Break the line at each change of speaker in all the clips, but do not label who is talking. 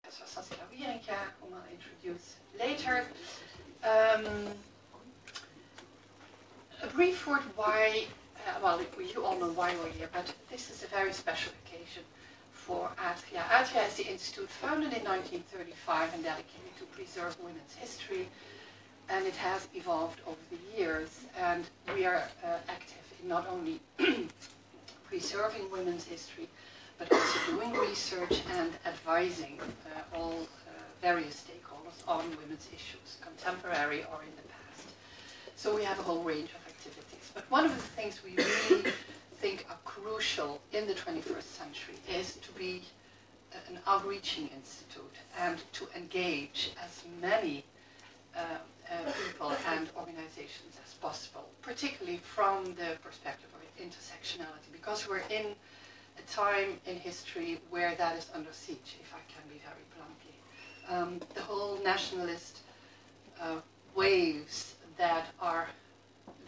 Professor Saskia Wieringa, whom I'll introduce later. A brief word why, well, you all know why we're here, but this is a very special occasion for Atria. Atria is the institute founded in 1935 and dedicated to preserve women's history, and it has evolved over the years, and we are active in not only preserving women's history, but also doing research and advising all various stakeholders on women's issues, contemporary or in the past. So we have a whole range of activities. But one of the things we really think are crucial in the 21st century is to be an outreaching institute and to engage as many people and organizations as possible, particularly from the perspective of intersectionality, because we're in a time in history where that is under siege, if I can be very bluntly. The whole nationalist waves that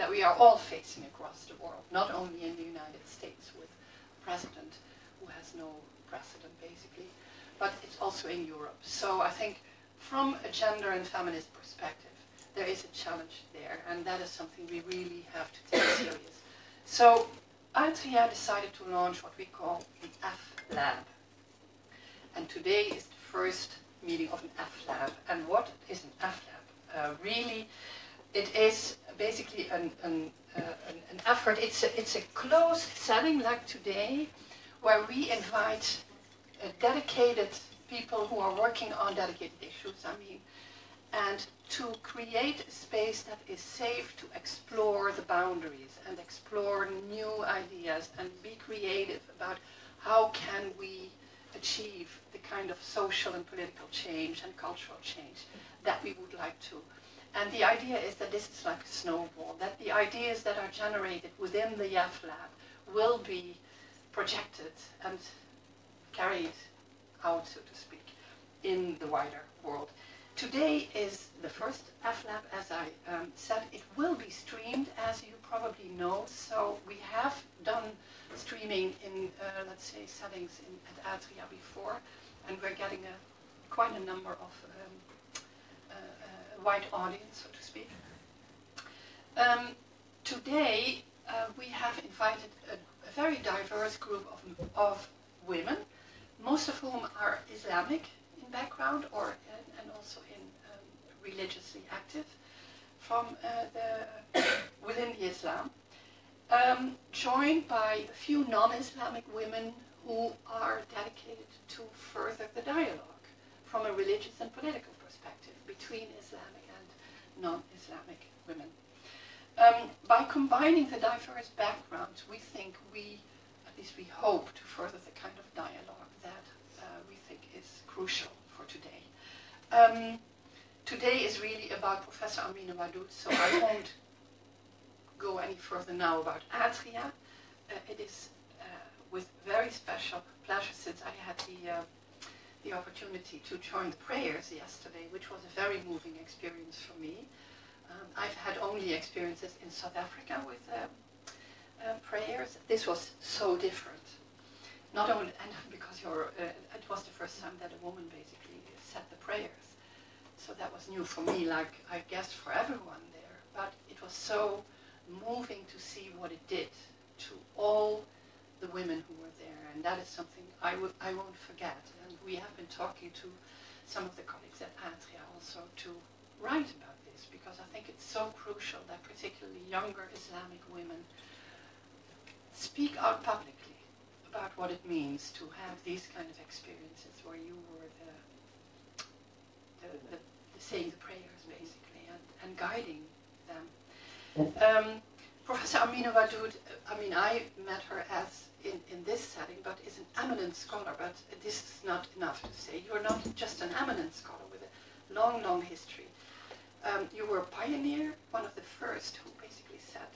we are all facing across the world, not only in the United States with a president who has no precedent basically, but it's also in Europe. So I think from a gender and feminist perspective, there is a challenge there, and that is something we really have to take serious. So Atria decided to launch what we call the F-Lab. And today is the first meeting of an F-Lab. And what is an F-Lab? Really, it is basically an effort. It's a closed setting like today, where we invite dedicated people who are working on dedicated issues, and to create a space that is safe to explore the boundaries and explore new ideas and be creative about how can we achieve the kind of social and political change and cultural change that we would like to. And the idea is that this is like a snowball, that the ideas that are generated within the F-Lab will be projected and carried out, so to speak, in the wider world. Today is the first F-Lab, as I said. It will be streamed, as you probably know. So we have done streaming in, let's say, settings at Atria before, and we're getting quite a number of wide audience, so to speak. Today, we have invited a very diverse group of women, most of whom are Islamic in background and also in religiously active from within the Islam, joined by a few non-Islamic women who are dedicated to further the dialogue from a religious and political perspective between Islamic and non-Islamic women. By combining the diverse backgrounds, we think at least we hope to further the kind of dialogue that we think is crucial for today. Today is really about Professor Amina Wadud, so I won't go any further now about Atria. It is with very special pleasure, since I had the opportunity to join the prayers yesterday, which was a very moving experience for me. I've had only experiences in South Africa with prayers. This was so different. Not only, and because it was the first time that a woman basically said the prayers. So that was new for me, like I guess for everyone there. But it was so moving to see what it did to all the women who were there. And that is something I won't forget. And we have been talking to some of the colleagues at Atria also to write about this, because I think it's so crucial that particularly younger Islamic women speak out publicly about what it means to have these kind of experiences where you were saying the prayers basically and guiding them. Professor Amina Wadud, I met her as in this setting, but is an eminent scholar, but this is not enough to say. You're not just an eminent scholar with a long, long history. You were a pioneer, one of the first who basically said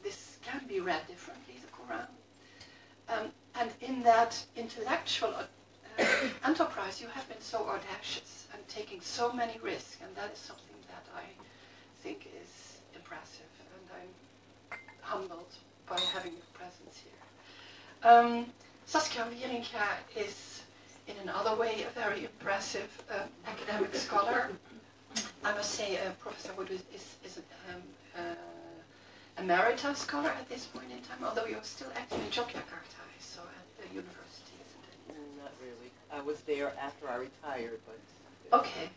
this can be read differently, the Quran. And in that intellectual enterprise, you have been so audacious and taking so many risks, and that is something that I think is impressive, and I'm humbled by having your presence here. Saskia Wieringa is in another way, a very impressive academic scholar. I must say Professor Wadud is an emerita scholar at this point in time, although you're still active in Yogyakarta, so at the university, isn't it?
Not really. I was there after I retired, but
okay.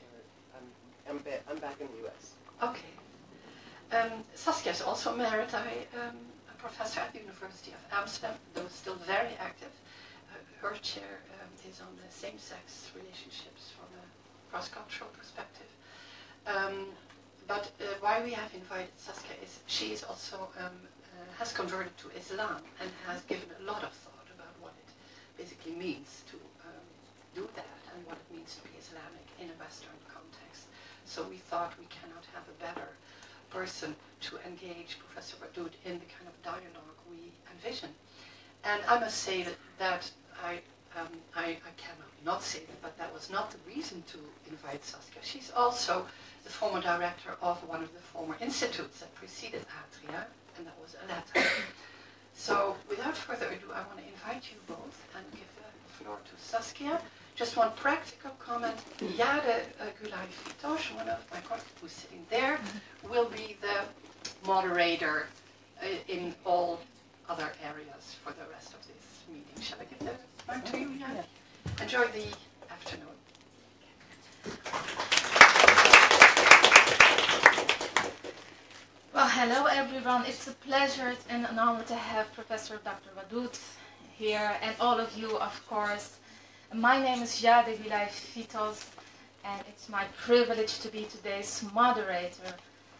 I'm back in the U.S.
Okay. Saskia is also emerita, a professor at the University of Amsterdam, though still very active. Her chair is on the same-sex relationships from a cross-cultural perspective. But why we have invited Saskia is she is also has converted to Islam and has given a lot of thought about what it basically means to do that and what it means to be Islamic in a Western context. So we thought we cannot have a better person to engage Professor Wadud in the kind of dialogue we envision. And I must say that I cannot not say that, but that was not the reason to invite Saskia. She's also the former director of one of the former institutes that preceded Atria, and that was Atria. So without further ado, I want to invite you both and give the floor to Saskia. Just one practical comment. Jade Gulay-Vitos, one of my colleagues who's sitting there, will be the moderator in all other areas for the rest of this meeting. Shall I give the mic to you, Jade? Enjoy the afternoon.
Well, hello everyone. It's a pleasure and an honor to have Professor Dr. Wadud here and all of you, of course. My name is Jade Gulay-Vitos, and it's my privilege to be today's moderator.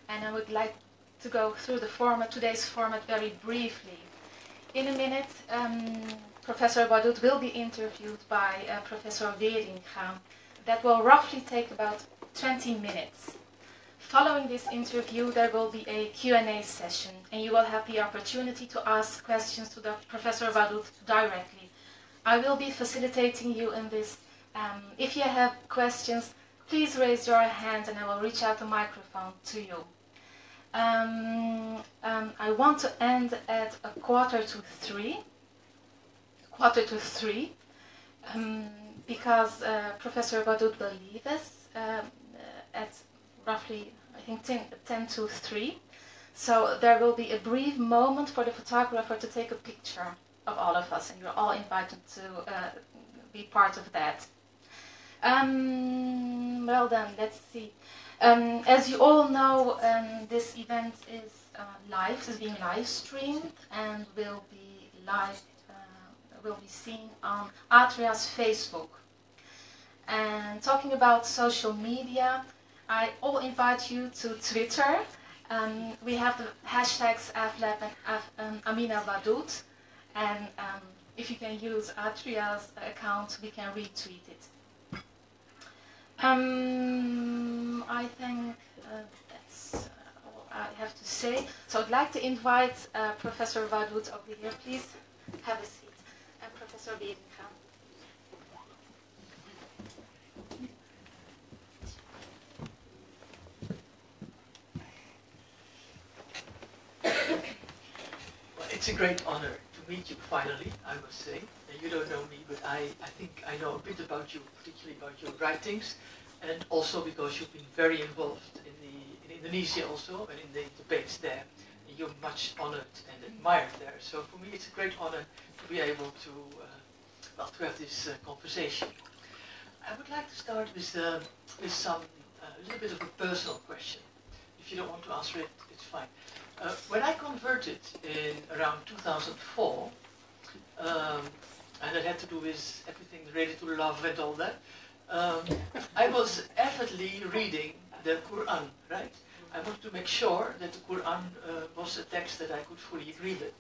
And I would like to go through the today's format very briefly. In a minute, Professor Wadud will be interviewed by Professor Weringa. That will roughly take about 20 minutes. Following this interview, there will be a Q&A session, and you will have the opportunity to ask questions to Professor Wadud directly. I will be facilitating you in this. If you have questions, please raise your hand and I will reach out the microphone to you. I want to end at 2:45, because Professor Wadud will leave us at roughly, I think, 10 to 3. So there will be a brief moment for the photographer to take a picture of all of us, and you're all invited to be part of that. Well then, let's see. As you all know, this event is being live streamed and will be seen on Atria's Facebook. And talking about social media, I all invite you to Twitter. We have the hashtags AFLAB and Amina Wadud. And if you can use Atria's account, we can retweet it. I think that's all I have to say. So I'd like to invite Professor Wadud over here. Please have a seat. And Professor Weringa.
Well, it's a great honor to meet you finally, I must say. You don't know me, but I think I know a bit about you, particularly about your writings, and also because you've been very involved in Indonesia also, and in the debates there. And you're much honored and admired there. So for me, it's a great honor to be able to have this conversation. I would like to start with some a little bit of a personal question. If you don't want to answer it, it's fine. When I converted in around 2004, and it had to do with everything related to love and all that, I was avidly reading the Quran, right? I wanted to make sure that the Quran was a text that I could fully agree with.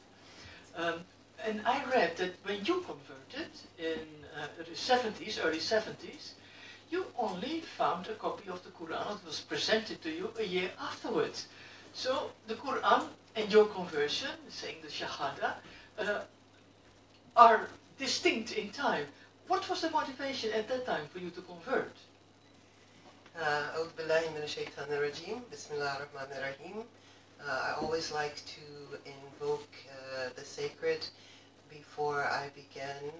And I read that when you converted in the early 70s, you only found a copy of the Quran that was presented to you a year afterwards. So the Quran and your conversion, saying the Shahada, are distinct in time. What was the motivation at that time for you to convert?
I always like to invoke the sacred before I begin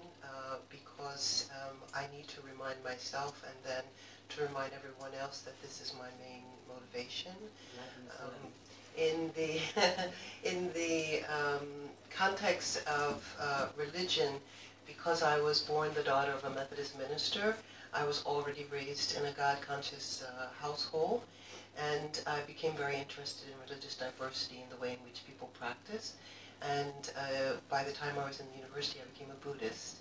because I need to remind myself and then to remind everyone else that this is my main motivation. In the in the context of religion, because I was born the daughter of a Methodist minister, I was already raised in a God-conscious household, and I became very interested in religious diversity and the way in which people practice. And by the time I was in the university, I became a Buddhist,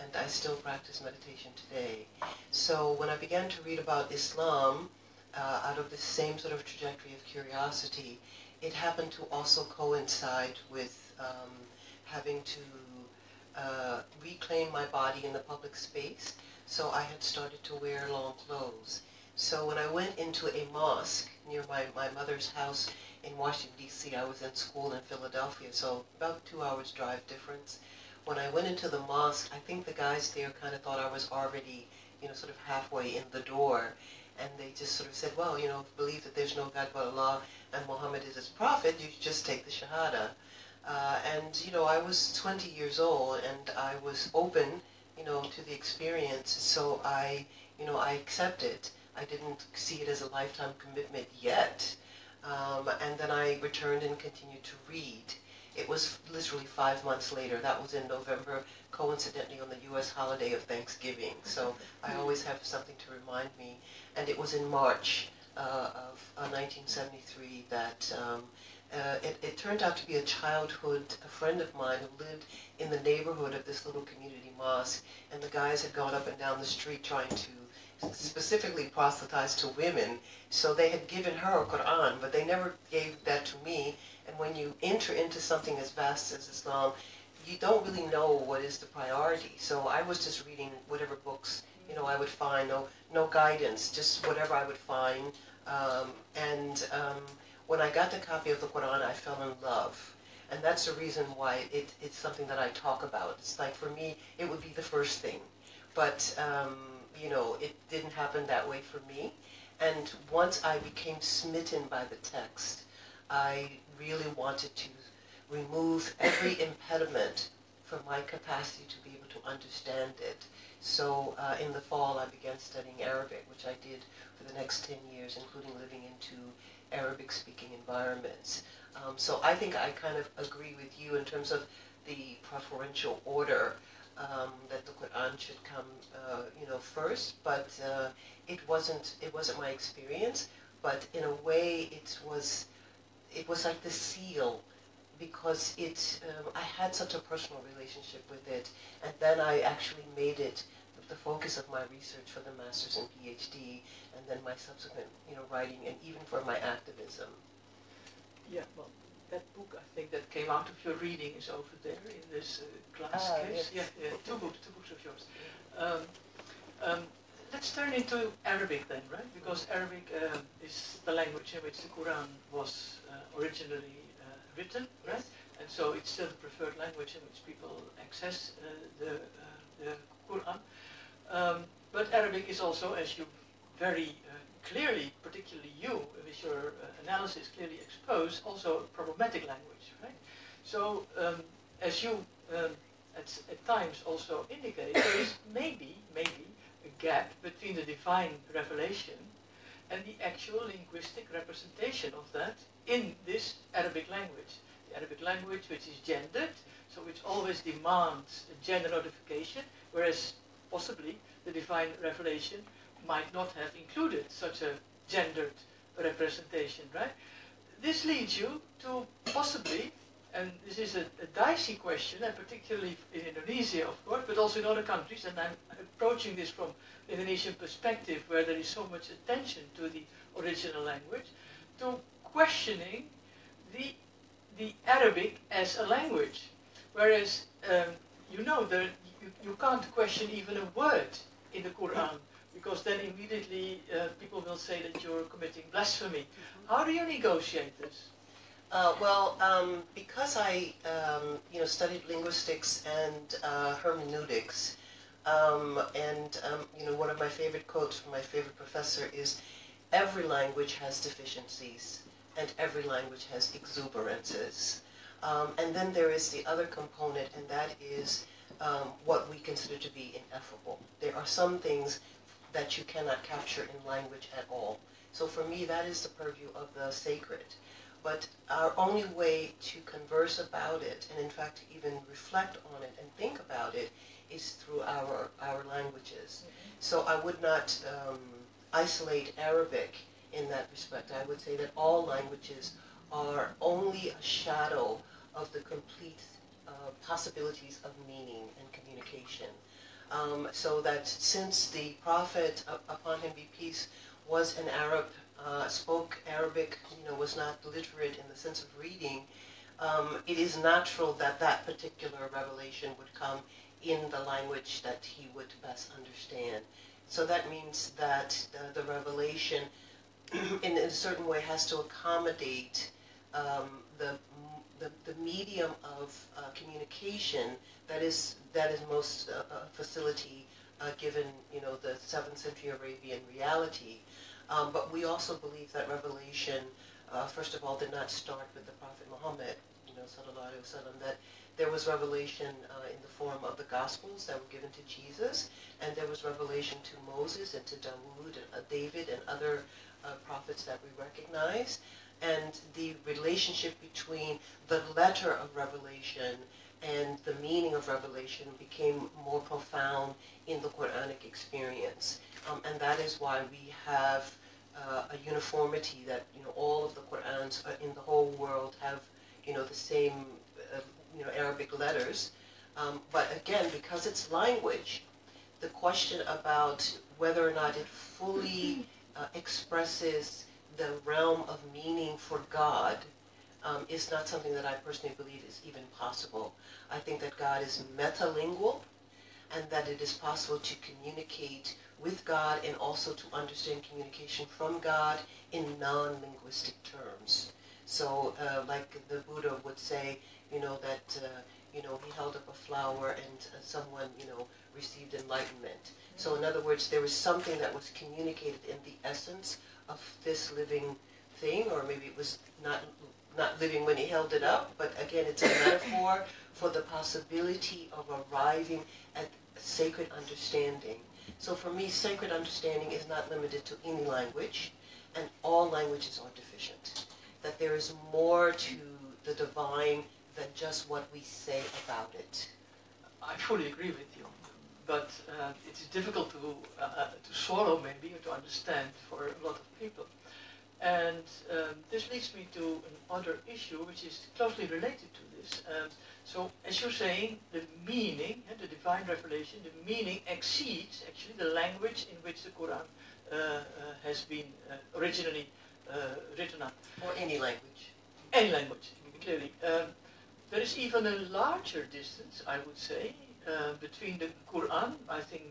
and I still practice meditation today. So when I began to read about Islam, out of the same sort of trajectory of curiosity, it happened to also coincide with having to reclaim my body in the public space. So I had started to wear long clothes. So when I went into a mosque near my mother's house in Washington, D.C., I was in school in Philadelphia, so about 2 hours drive difference. When I went into the mosque, I think the guys there kind of thought I was already, sort of halfway in the door. And they just sort of said, well, believe that there's no God but Allah and Muhammad is his prophet, you just take the Shahada. And I was 20 years old and I was open, to the experience, so I accepted. I didn't see it as a lifetime commitment yet. And then I returned and continued to read. It was literally 5 months later. That was in November, coincidentally on the U.S. holiday of Thanksgiving. So I always have something to remind me. And it was in March of 1973 that it turned out to be a friend of mine who lived in the neighborhood of this little community mosque. And the guys had gone up and down the street trying to specifically proselytize to women. So they had given her a Quran, but they never gave that to me. And when you enter into something as vast as Islam, you don't really know what is the priority. So I was just reading whatever books, I would find, no guidance, just whatever I would find. When I got the copy of the Quran, I fell in love. And that's the reason why it's something that I talk about. It's like, for me, it would be the first thing. But, it didn't happen that way for me. And once I became smitten by the text, I really wanted to remove every impediment from my capacity to be able to understand it. So in the fall, I began studying Arabic, which I did for the next 10 years, including living into Arabic-speaking environments. So I think I kind of agree with you in terms of the preferential order that the Quran should come, first. But it wasn't my experience. But in a way, it was like the seal, because I had such a personal relationship with it, and then I actually made it the focus of my research for the master's and PhD, and then my subsequent, writing, and even for my activism.
Yeah, well, that book, I think, that came out of your reading is over there in this glass case.
Yes.
Yeah, two books of yours. Let's turn into Arabic then, right? Because Arabic is the language in which the Quran was originally written, right?
Yes.
And so it's still the preferred language in which people access the Quran. But Arabic is also, as you very clearly, particularly you, with your analysis clearly exposed, also a problematic language, right? So, as you at times also indicate, there is maybe a gap between the divine revelation and the actual linguistic representation of that in this Arabic language. The Arabic language which is gendered, so which always demands a gender notification, whereas possibly the divine revelation might not have included such a gendered representation, right? This leads you to possibly, and this is a dicey question, and particularly in Indonesia, of course, but also in other countries, and I'm approaching this from the Indonesian perspective, where there is so much attention to the original language, to questioning the Arabic as a language. Whereas, you can't question even a word in the Quran, because then immediately people will say that you're committing blasphemy. How do you negotiate this?
Because I, studied linguistics and hermeneutics, one of my favorite quotes from my favorite professor is, every language has deficiencies, and every language has exuberances. And then there is the other component, and that is what we consider to be ineffable. There are some things that you cannot capture in language at all. So for me, that is the purview of the sacred. But our only way to converse about it, and in fact even reflect on it and think about it, is through our languages. So I would not isolate Arabic in that respect. I would say that all languages are only a shadow of the complete possibilities of meaning and communication. So that since the Prophet, upon him be peace, was an Arab, spoke Arabic, was not literate in the sense of reading, it is natural that that particular revelation would come in the language that he would best understand. So that means that the revelation in a certain way has to accommodate the medium of communication that is most facility given the 7th century Arabian reality. But we also believe that revelation, first of all, did not start with the Prophet Muhammad, sallallahu alaihi wasallam, that there was revelation in the form of the Gospels that were given to Jesus, and there was revelation to Moses and to Dawood and David and other prophets that we recognize. And the relationship between the letter of revelation and the meaning of revelation became more profound in the Quranic experience. And that is why we have a uniformity that, all of the Qurans in the whole world have, the same, Arabic letters. But again, because it's language, the question about whether or not it fully expresses the realm of meaning for God is not something that I personally believe is even possible. I think that God is metalingual, and that it is possible to communicate with God and also to understand communication from God in non-linguistic terms. So like the Buddha would say, that he held up a flower and someone, received enlightenment. So in other words, there was something that was communicated in the essence of this living thing, or maybe it was not living when he held it up, but again, it's a metaphor for the possibility of arriving at sacred understanding. So for me, sacred understanding is not limited to any language, and all languages are deficient. That there is more to the divine than just what we say about it.
I fully agree with you, but it's difficult to swallow maybe, or to understand for a lot of people. And this leads me to another issue which is closely related to this. So as you're saying, the meaning, the divine revelation, the meaning exceeds actually the language in which the Quran has been originally written up.
Or any language.
Any language, clearly. There is even a larger distance, I would say, between the Quran. I think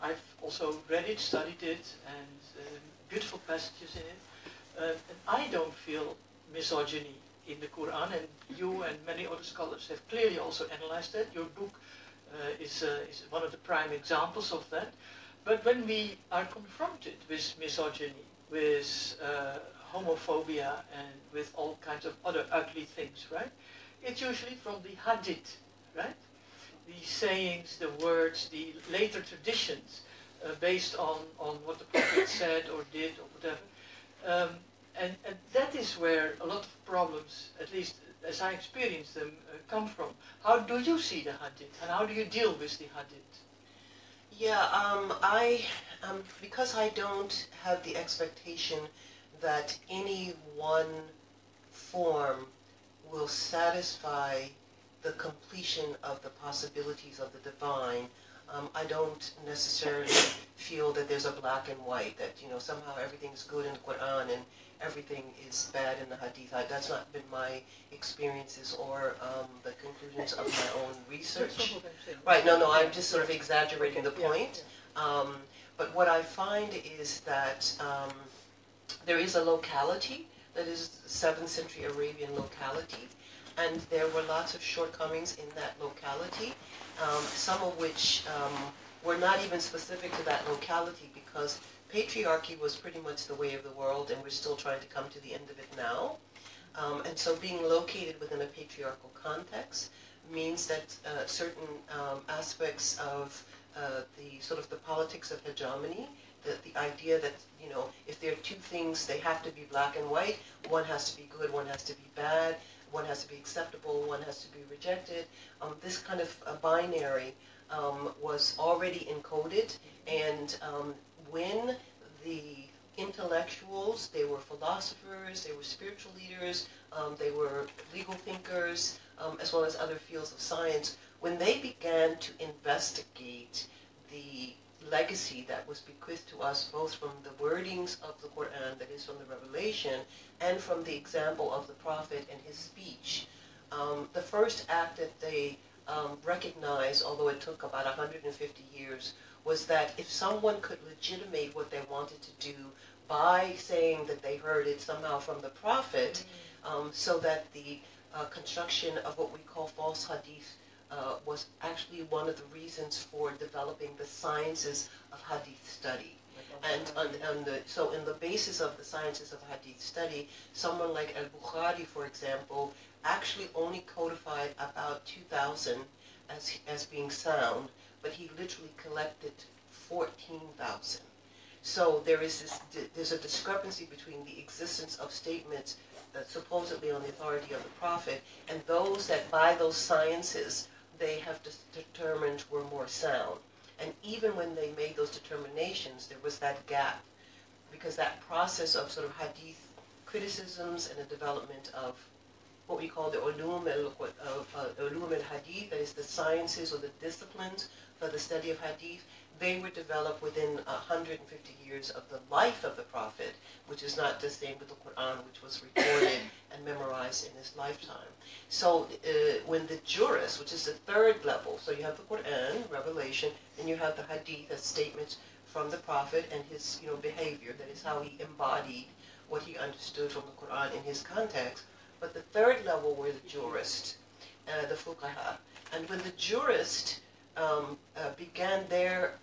I've also read it, studied it, and beautiful passages in it. And I don't feel misogyny in the Quran, and you and many other scholars have clearly also analyzed that. Your book is one of the prime examples of that. But when we are confronted with misogyny, with homophobia, and with all kinds of other ugly things, right? It's usually from the hadith, right? The sayings, the words, the later traditions based on what the Prophet said or did or whatever. And that is where a lot of problems, at least as I experience them, come from. How do you see the hadith, and how do you deal with the hadith?
Yeah, because I don't have the expectation that any one form will satisfy the completion of the possibilities of the divine, I don't necessarily feel that there's a black and white, that, somehow everything's good in the Quran and everything is bad in the Hadith. That's not been my experiences or the conclusions of my own research. Right, no, I'm just sort of exaggerating the point. But what I find is that there is a locality that is 7th century Arabian locality, and there were lots of shortcomings in that locality, some of which were not even specific to that locality, because patriarchy was pretty much the way of the world, and we're still trying to come to the end of it now. And so being located within a patriarchal context means that certain aspects of the sort of the politics of hegemony, the idea that, you know, if there are two things, they have to be black and white, one has to be good, one has to be bad, one has to be acceptable, one has to be rejected. This kind of binary was already encoded, and when the intellectuals, they were philosophers, they were spiritual leaders, they were legal thinkers, as well as other fields of science, when they began to investigate the legacy that was bequeathed to us both from the wordings of the Quran, that is from the Revelation, and from the example of the Prophet and his speech. The first act that they recognized, although it took about 150 years, was that if someone could legitimate what they wanted to do by saying that they heard it somehow from the Prophet, so that the construction of what we call false hadith was actually one of the reasons for developing the sciences of hadith study. And so in the basis of the sciences of hadith study, someone like al-Bukhari, for example, actually only codified about 2,000 as being sound, but he literally collected 14,000. So there's a discrepancy between the existence of statements supposedly on the authority of the Prophet and those that by those sciences they have determined were more sound. And even when they made those determinations, there was that gap, because that process of sort of hadith criticisms and the development of what we call the ulum al-hadith, that is the sciences or the disciplines for the study of hadith, they were developed within 150 years of the life of the Prophet, which is not the same with the Quran, which was recorded and memorized in his lifetime. So when the jurist, which is the third level, so you have the Quran, Revelation, and you have the hadith as statements from the Prophet and his behavior, that is how he embodied what he understood from the Quran in his context. But the third level were the jurists, the fuqaha. And when the jurists began their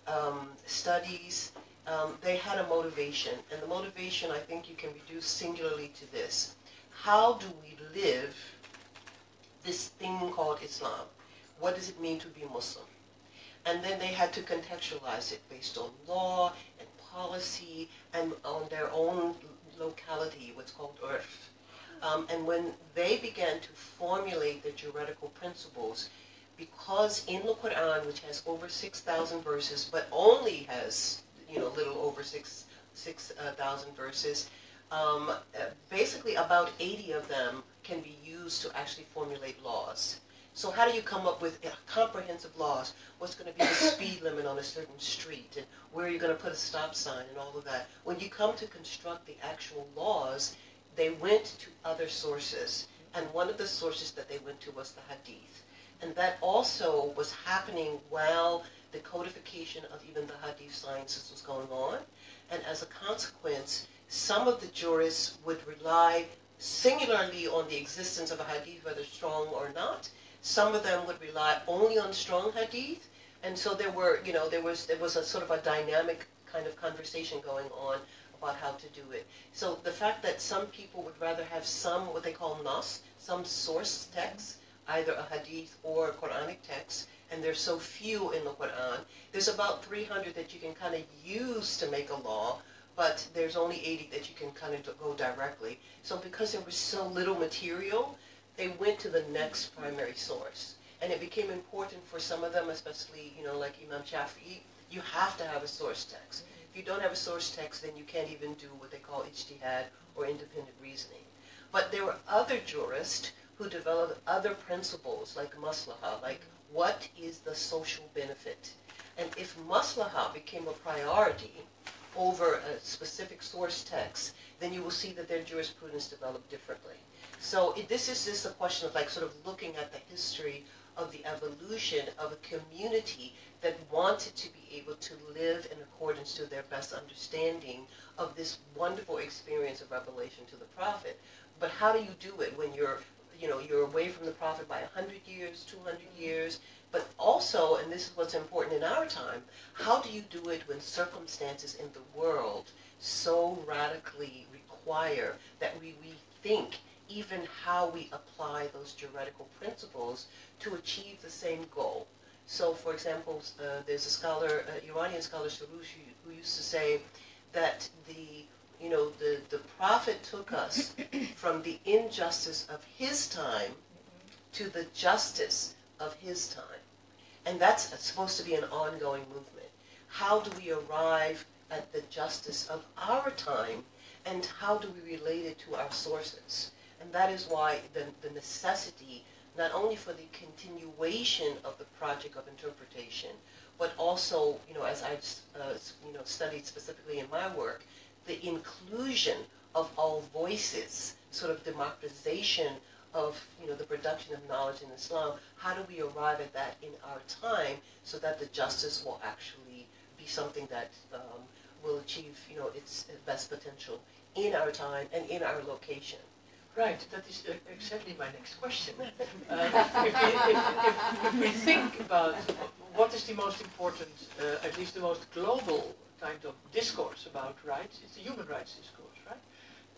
studies, they had a motivation. And the motivation, I think you can reduce singularly to this. How do we live this thing called Islam? What does it mean to be Muslim? And then they had to contextualize it based on law and policy and on their own locality, what's called urf. And when they began to formulate their juridical principles, because in the Quran, which has over 6,000 verses, but only has, little over 6,000 verses, basically about 80 of them can be used to actually formulate laws. So how do you come up with comprehensive laws? What's going to be the speed limit on a certain street, and where you're going to put a stop sign and all of that? When you come to construct the actual laws, they went to other sources. And one of the sources that they went to was the hadith. And that also was happening while the codification of even the hadith sciences was going on. And as a consequence, some of the jurists would rely singularly on the existence of a hadith, whether strong or not. Some of them would rely only on strong hadith. And so there was a sort of a dynamic kind of conversation going on about how to do it. So the fact that some people would rather have some, what they call nas, some source text, either a hadith or a Quranic text, and there's so few in the Quran. There's about 300 that you can kind of use to make a law, but there's only 80 that you can kind of go directly. So because there was so little material, they went to the next primary source. And it became important for some of them, especially, like Imam Shafi'i, you have to have a source text. If you don't have a source text, then you can't even do what they call ijtihad or independent reasoning. But there were other jurists who developed other principles like maslaha, like what is the social benefit? And if maslaha became a priority over a specific source text, then you will see that their jurisprudence developed differently. So this is just a question of sort of looking at the history of the evolution of a community that wanted to be able to live in accordance to their best understanding of this wonderful experience of revelation to the Prophet. But how do you do it when you're away from the Prophet by 100 years, 200 years, but also, and this is what's important in our time, how do you do it when circumstances in the world so radically require that we rethink even how we apply those theoretical principles to achieve the same goal. So, for example, there's a scholar, Iranian scholar, Sarushi, who used to say that the prophet took us from the injustice of his time to the justice of his time. And that's supposed to be an ongoing movement. How do we arrive at the justice of our time, and how do we relate it to our sources? And that is why the necessity, not only for the continuation of the project of interpretation, but also, as I've studied specifically in my work, the inclusion of all voices, sort of democratization of the production of knowledge in Islam. How do we arrive at that in our time so that the justice will actually be something that will achieve its best potential in our time and in our location?
Right, that is exactly my next question. If we think about what is the most important, at least the most global kind of discourse about rights, it's the human rights discourse, right?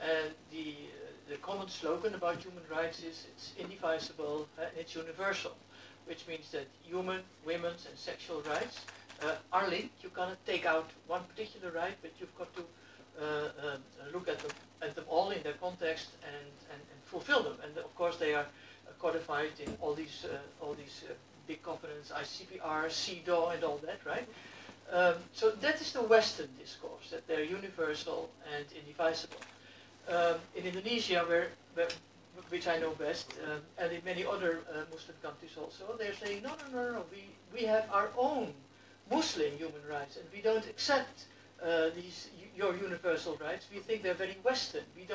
And the common slogan about human rights is it's indivisible and it's universal, which means that human, women's and sexual rights are linked. You cannot take out one particular right, but you've got to look at them all in their context and fulfill them. And of course they are codified in all these big covenants, ICPR, CEDAW and all that, right? So that is the Western discourse, that they're universal and indivisible. In Indonesia, which I know best, and in many other Muslim countries also, they're saying, no, we have our own Muslim human rights, and we don't accept your universal rights. We think they're very Western. We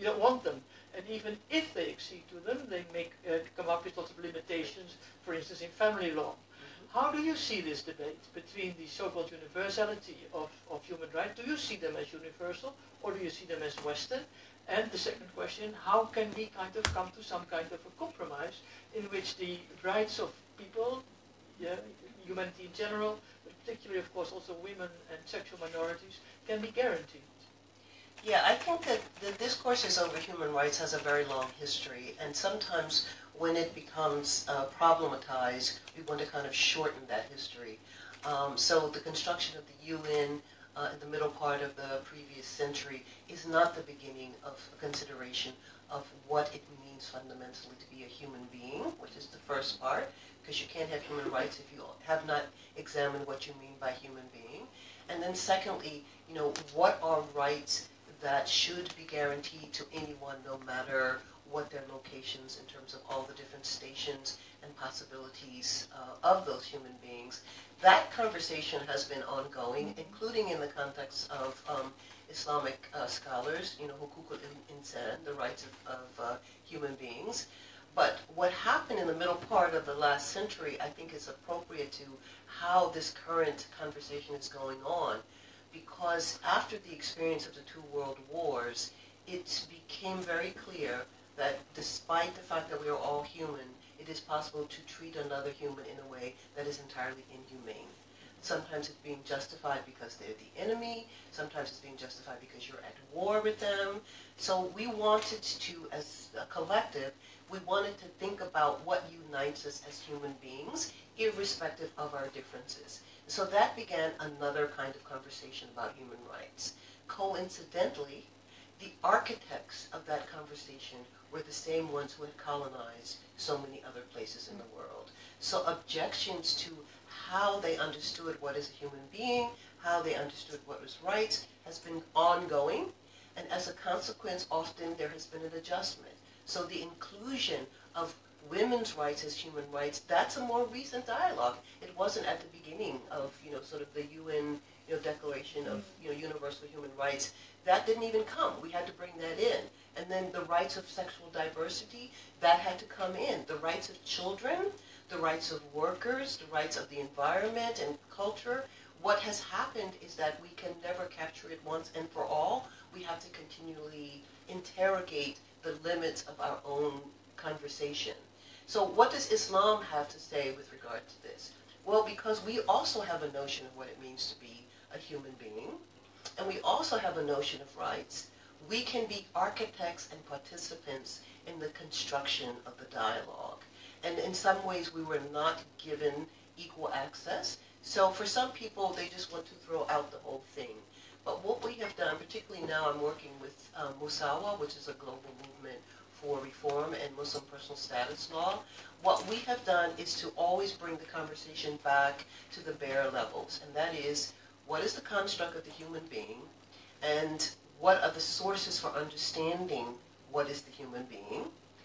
don't want them. And even if they accede to them, they come up with lots of limitations, for instance, in family law. How do you see this debate between the so-called universality of human rights? Do you see them as universal, or do you see them as Western? And the second question, how can we kind of come to some kind of a compromise in which the rights of people, humanity in general, but particularly, of course, also women and sexual minorities, can be guaranteed?
Yeah, I think that the discourses over human rights has a very long history, and sometimes when it becomes problematized, we want to kind of shorten that history. So the construction of the UN in the middle part of the previous century is not the beginning of a consideration of what it means fundamentally to be a human being, which is the first part, because you can't have human rights if you have not examined what you mean by human being. And then secondly, what are rights that should be guaranteed to anyone, no matter what their locations in terms of all the different stations and possibilities of those human beings. That conversation has been ongoing, including in the context of Islamic scholars, hukuk al-insan, the rights of human beings. But what happened in the middle part of the last century, I think is appropriate to how this current conversation is going on, because after the experience of the two world wars, it became very clear that despite the fact that we are all human, it is possible to treat another human in a way that is entirely inhumane. Sometimes it's being justified because they're the enemy, sometimes it's being justified because you're at war with them. So we wanted to, as a collective, we wanted to think about what unites us as human beings, irrespective of our differences. So that began another kind of conversation about human rights. Coincidentally, the architects of that conversation were the same ones who had colonized so many other places in the world. So objections to how they understood what is a human being, how they understood what was rights, has been ongoing, and as a consequence, often there has been an adjustment. So the inclusion of women's rights as human rights, that's a more recent dialogue. It wasn't at the beginning of, sort of the UN, Declaration of, Universal Human Rights. That didn't even come. We had to bring that in. And then the rights of sexual diversity, that had to come in. The rights of children, the rights of workers, the rights of the environment and culture. What has happened is that we can never capture it once and for all. We have to continually interrogate the limits of our own conversation. So what does Islam have to say with regard to this? Well, because we also have a notion of what it means to be a human being, and we also have a notion of rights. we can be architects and participants in the construction of the dialogue. And in some ways, we were not given equal access. So for some people, they just want to throw out the whole thing. But what we have done, particularly now I'm working with Musawa, which is a global movement for reform and Muslim personal status law. What we have done is to always bring the conversation back to the bare levels, and that is, what is the construct of the human being, and what are the sources for understanding what is the human being,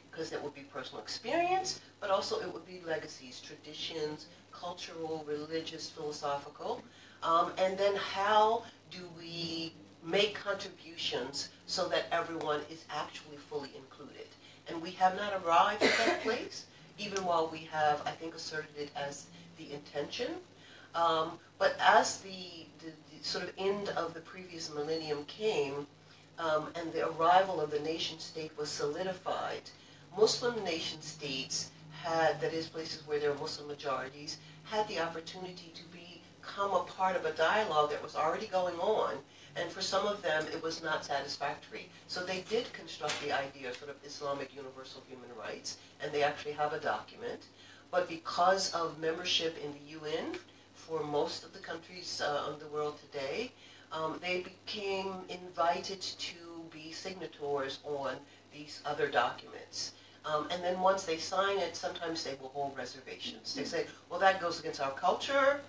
because it would be personal experience, but also it would be legacies, traditions, cultural, religious, philosophical, and then how do we make contributions so that everyone is actually fully included. And we have not arrived at that place, even while we have, I think, asserted it as the intention. But as the sort of end of the previous millennium came, and the arrival of the nation state was solidified, Muslim nation states had, that is places where there are Muslim majorities, had the opportunity to become a part of a dialogue that was already going on, and for some of them it was not satisfactory. So they did construct the idea of sort of Islamic universal human rights, and they actually have a document. But because of membership in the UN for most of the countries of the world today, they became invited to be signatories on these other documents. And then once they sign it, sometimes they will hold reservations. They say, well, that goes against our culture,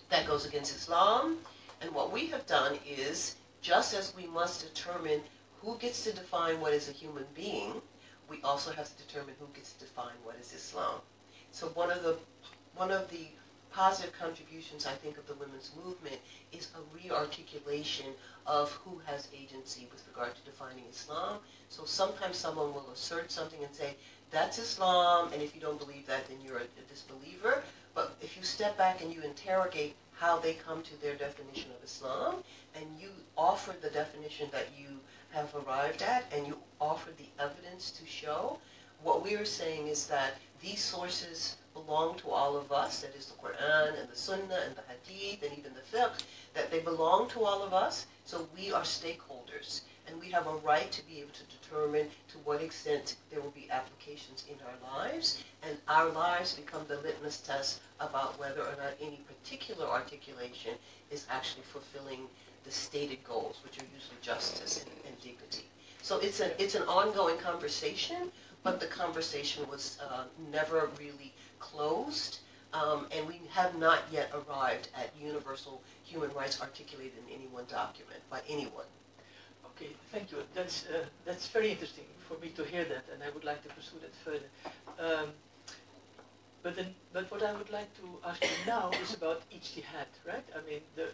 that goes against Islam. And what we have done is, just as we must determine who gets to define what is a human being, we also have to determine who gets to define what is Islam. So one of the positive contributions, I think, of the women's movement is a re-articulation of who has agency with regard to defining Islam. So sometimes someone will assert something and say, that's Islam, and if you don't believe that, then you're a disbeliever. But if you step back and you interrogate how they come to their definition of Islam, and you offer the definition that you have arrived at, and you offer the evidence to show, what we are saying is that these sources belong to all of us, that is the Quran and the Sunnah and the Hadith and even the Fiqh, that they belong to all of us, so we are stakeholders, and we have a right to be able to determine to what extent there will be applications in our lives, and our lives become the litmus test about whether or not any particular articulation is actually fulfilling the stated goals, which are usually justice and dignity. So it's an ongoing conversation, but the conversation was never really closed, and we have not yet arrived at universal human rights articulated in any one document by anyone.
Okay, thank you. That's very interesting for me to hear that, and I would like to pursue that further. But what I would like to ask you now is about ijtihad, right? I mean, the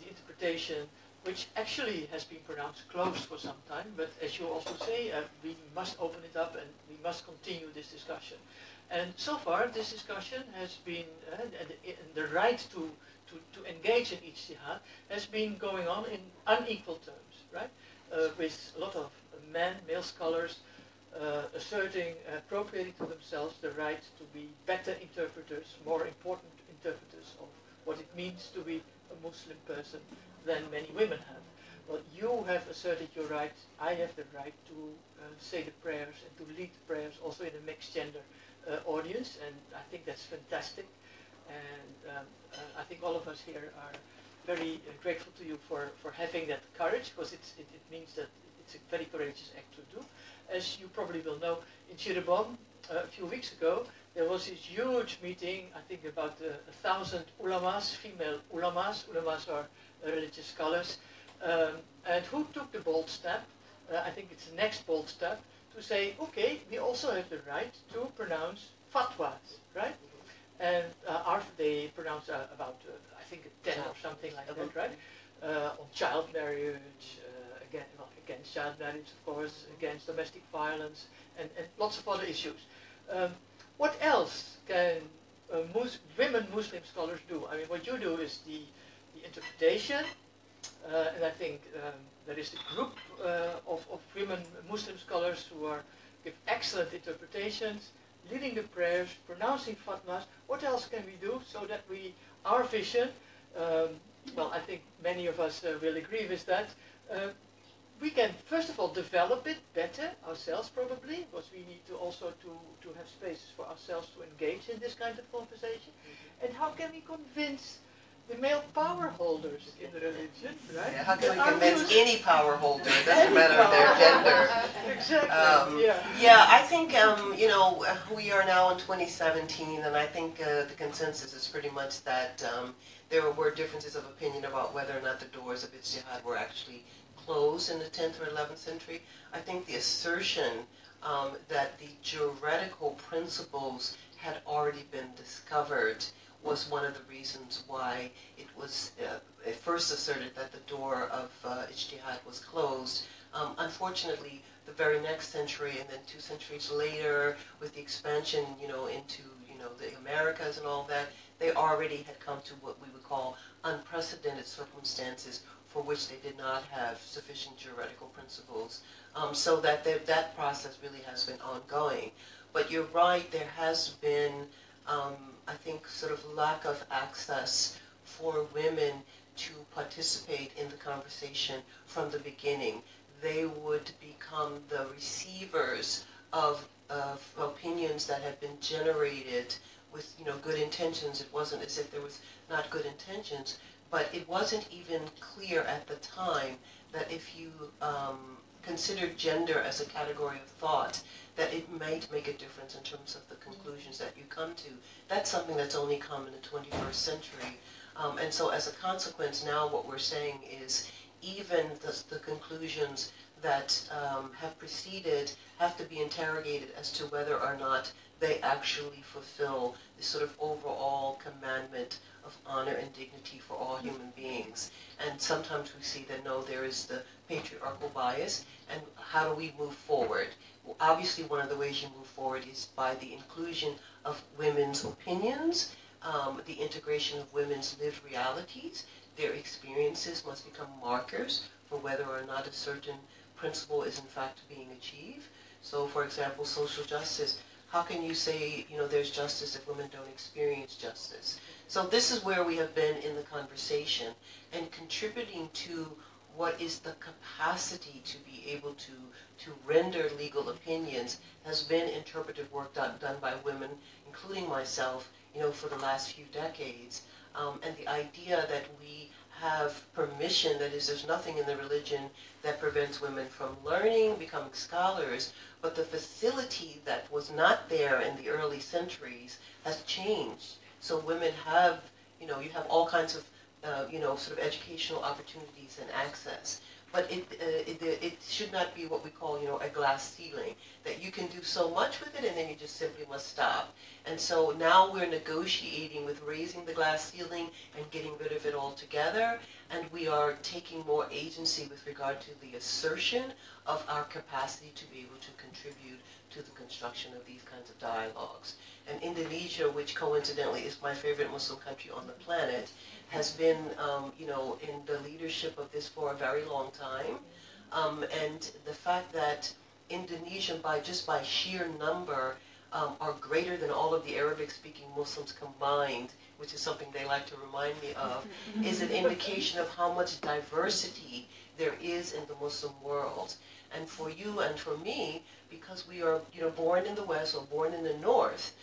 interpretation, which actually has been pronounced closed for some time, but as you also say, we must open it up and we must continue this discussion. And so far, this discussion has been, the right to engage in ijtihad has been going on in unequal terms, right? With a lot of male scholars asserting, appropriating to themselves the right to be better interpreters, more important interpreters of what it means to be a Muslim person than many women have. Well, you have asserted your right, I have the right to say the prayers and to lead the prayers also in a mixed gender audience, and I think that's fantastic. And I think all of us here are very grateful to you for having that courage, because it means that it's a very courageous act to do. As you probably will know, in Cirebon a few weeks ago, there was this huge meeting, I think about 1,000 ulamas, female ulamas. Ulamas are religious scholars. And who took the bold step, I think it's the next bold step, to say, okay, we also have the right to pronounce fatwas, right? And they pronounced about, I think, 10 or something like that, right? On child marriage, against child marriage, of course, against domestic violence, and lots of other issues. What else can women Muslim scholars do? I mean, what you do is the interpretation, and I think there is a group of women Muslim scholars who give excellent interpretations, leading the prayers, pronouncing fatwas. What else can we do so that our vision, well, I think many of us will agree with that, we can first of all develop it better ourselves probably, because we need to also to have spaces for ourselves to engage in this kind of conversation. And how can we convince the male power holders in the religion, right?
Yeah, how can we
That
convince
argues-
any power holder? It doesn't matter their gender.
Exactly.
Yeah, I think, you know, we are now in 2017, and I think the consensus is pretty much that there were differences of opinion about whether or not the doors of Ijtihad were actually closed in the 10th or 11th century. I think the assertion that the juridical principles had already been discovered was one of the reasons why it was at first asserted that the door of Ijtihad was closed. Unfortunately, the very next century and then 2 centuries later, with the expansion, you know, into, you know, the Americas and all that, they already had come to what we would call unprecedented circumstances for which they did not have sufficient juridical principles. So that that process really has been ongoing. But you're right, there has been, I think, sort of lack of access for women to participate in the conversation from the beginning. They would become the receivers of opinions that had been generated with, you know, good intentions. It wasn't as if there was not good intentions, but it wasn't even clear at the time that if you considered gender as a category of thought, that it might make a difference in terms of the conclusions that you come to. That's something that's only come in the 21st century. And so as a consequence, now what we're saying is even the conclusions that have preceded have to be interrogated as to whether or not they actually fulfill this sort of overall commandment of honor and dignity for all human beings. And sometimes we see that no, there is the patriarchal bias, and how do we move forward? Well, obviously one of the ways you move forward is by the inclusion of women's opinions, the integration of women's lived realities. Their experiences must become markers for whether or not a certain principle is in fact being achieved. So for example, social justice. How can you say, you know, there's justice if women don't experience justice? So this is where we have been in the conversation, and contributing to what is the capacity to be able to render legal opinions has been interpretive work done by women, including myself, you know, for the last few decades. And the idea that we have permission, that is, there's nothing in the religion that prevents women from learning, becoming scholars, but the facility that was not there in the early centuries has changed. So women have, you know, you have all kinds of, you know, sort of educational opportunities and access. But it should not be what we call, you know, a glass ceiling, that you can do so much with it and then you just simply must stop. And so now we're negotiating with raising the glass ceiling and getting rid of it altogether, and we are taking more agency with regard to the assertion of our capacity to be able to contribute to the construction of these kinds of dialogues. And Indonesia, which coincidentally is my favorite Muslim country on the planet, has been, you know, in the leadership of this for a very long time. And the fact that Indonesia, just by sheer number, are greater than all of the Arabic-speaking Muslims combined, which is something they like to remind me of, is an indication of how much diversity there is in the Muslim world. And for you and for me, because we are, you know, born in the West or born in the North,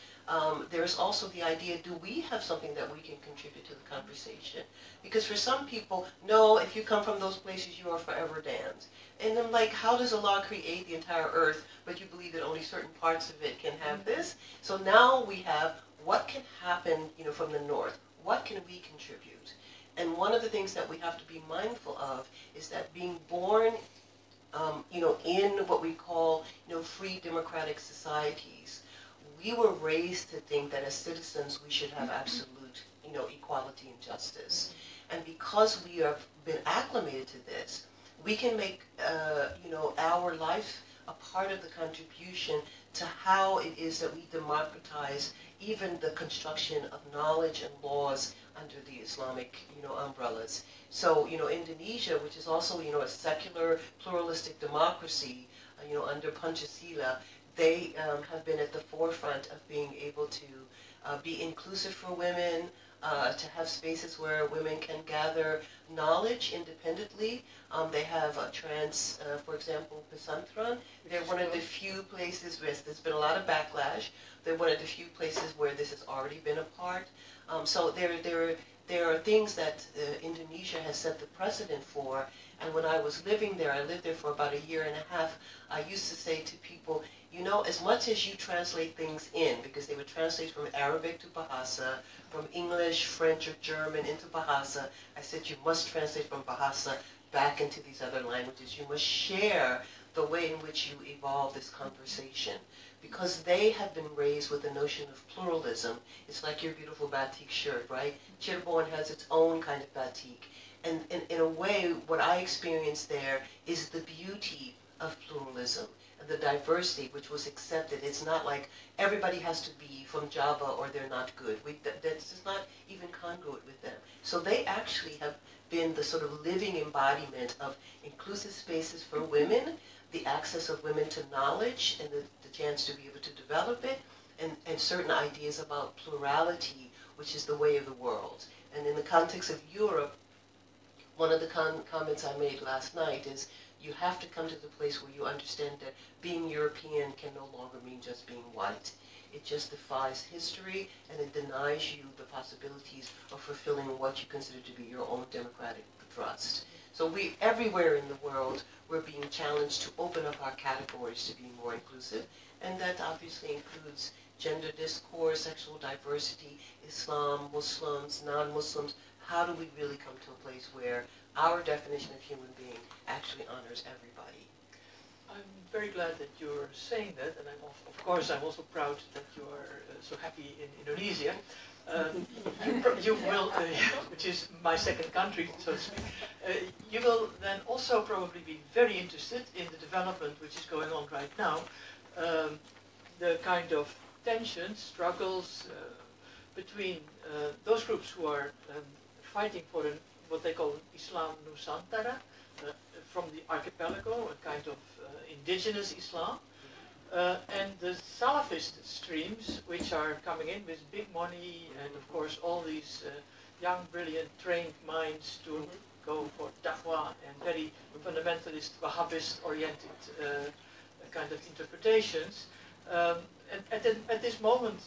there's also the idea, do we have something that we can contribute to the conversation? Because for some people, no, if you come from those places, you are forever damned. And I'm like, how does Allah create the entire earth, but you believe that only certain parts of it can have this? So now we have, what can happen, you know, from the North? What can we contribute? And one of the things that we have to be mindful of is that being born, you know, in what we call, you know, free democratic societies, we were raised to think that as citizens we should have absolute, you know, equality and justice. And because we have been acclimated to this, we can make, you know, our life a part of the contribution to how it is that we democratize even the construction of knowledge and laws under the Islamic, you know, umbrellas. So, you know, Indonesia, which is also, you know, a secular, pluralistic democracy, you know, under Pancasila, they have been at the forefront of being able to be inclusive for women, to have spaces where women can gather knowledge independently. They have a for example, Pesantren. They're one of the few places where there's been a lot of backlash. They're one of the few places where this has already been a part. So there are things that Indonesia has set the precedent for. And when I was living there, I lived there for about a year and a half, I used to say to people, you know, as much as you translate things in, because they would translate from Arabic to Bahasa, from English, French, or German into Bahasa, I said you must translate from Bahasa back into these other languages. You must share the way in which you evolve this conversation. Because they have been raised with the notion of pluralism. It's like your beautiful batik shirt, right? Cirebon has its own kind of batik. And in a way, what I experienced there is the beauty of pluralism and the diversity which was accepted. It's not like everybody has to be from Java or they're not good. That's just not even congruent with them. So they actually have been the sort of living embodiment of inclusive spaces for women, the access of women to knowledge and the chance to be able to develop it, and certain ideas about plurality, which is the way of the world. And in the context of Europe, one of the comments I made last night is you have to come to the place where you understand that being European can no longer mean just being white. It just defies history, and it denies you the possibilities of fulfilling what you consider to be your own democratic thrust. So everywhere in the world, we're being challenged to open up our categories to be more inclusive, and that obviously includes gender discourse, sexual diversity, Islam, Muslims, non-Muslims. How do we really come to a place where our definition of human being actually honors everybody?
I'm very glad that you're saying that, and of course I'm also proud that you are so happy in Indonesia. You will, which is my second country, so to speak, you will then also probably be very interested in the development which is going on right now, the kind of tensions, struggles between those groups who are fighting for what they call Islam Nusantara, from the archipelago, a kind of indigenous Islam, and the Salafist streams, which are coming in with big money and, of course, all these young, brilliant, trained minds to go for da'wah and very fundamentalist, Wahhabist-oriented kind of interpretations. And at this moment,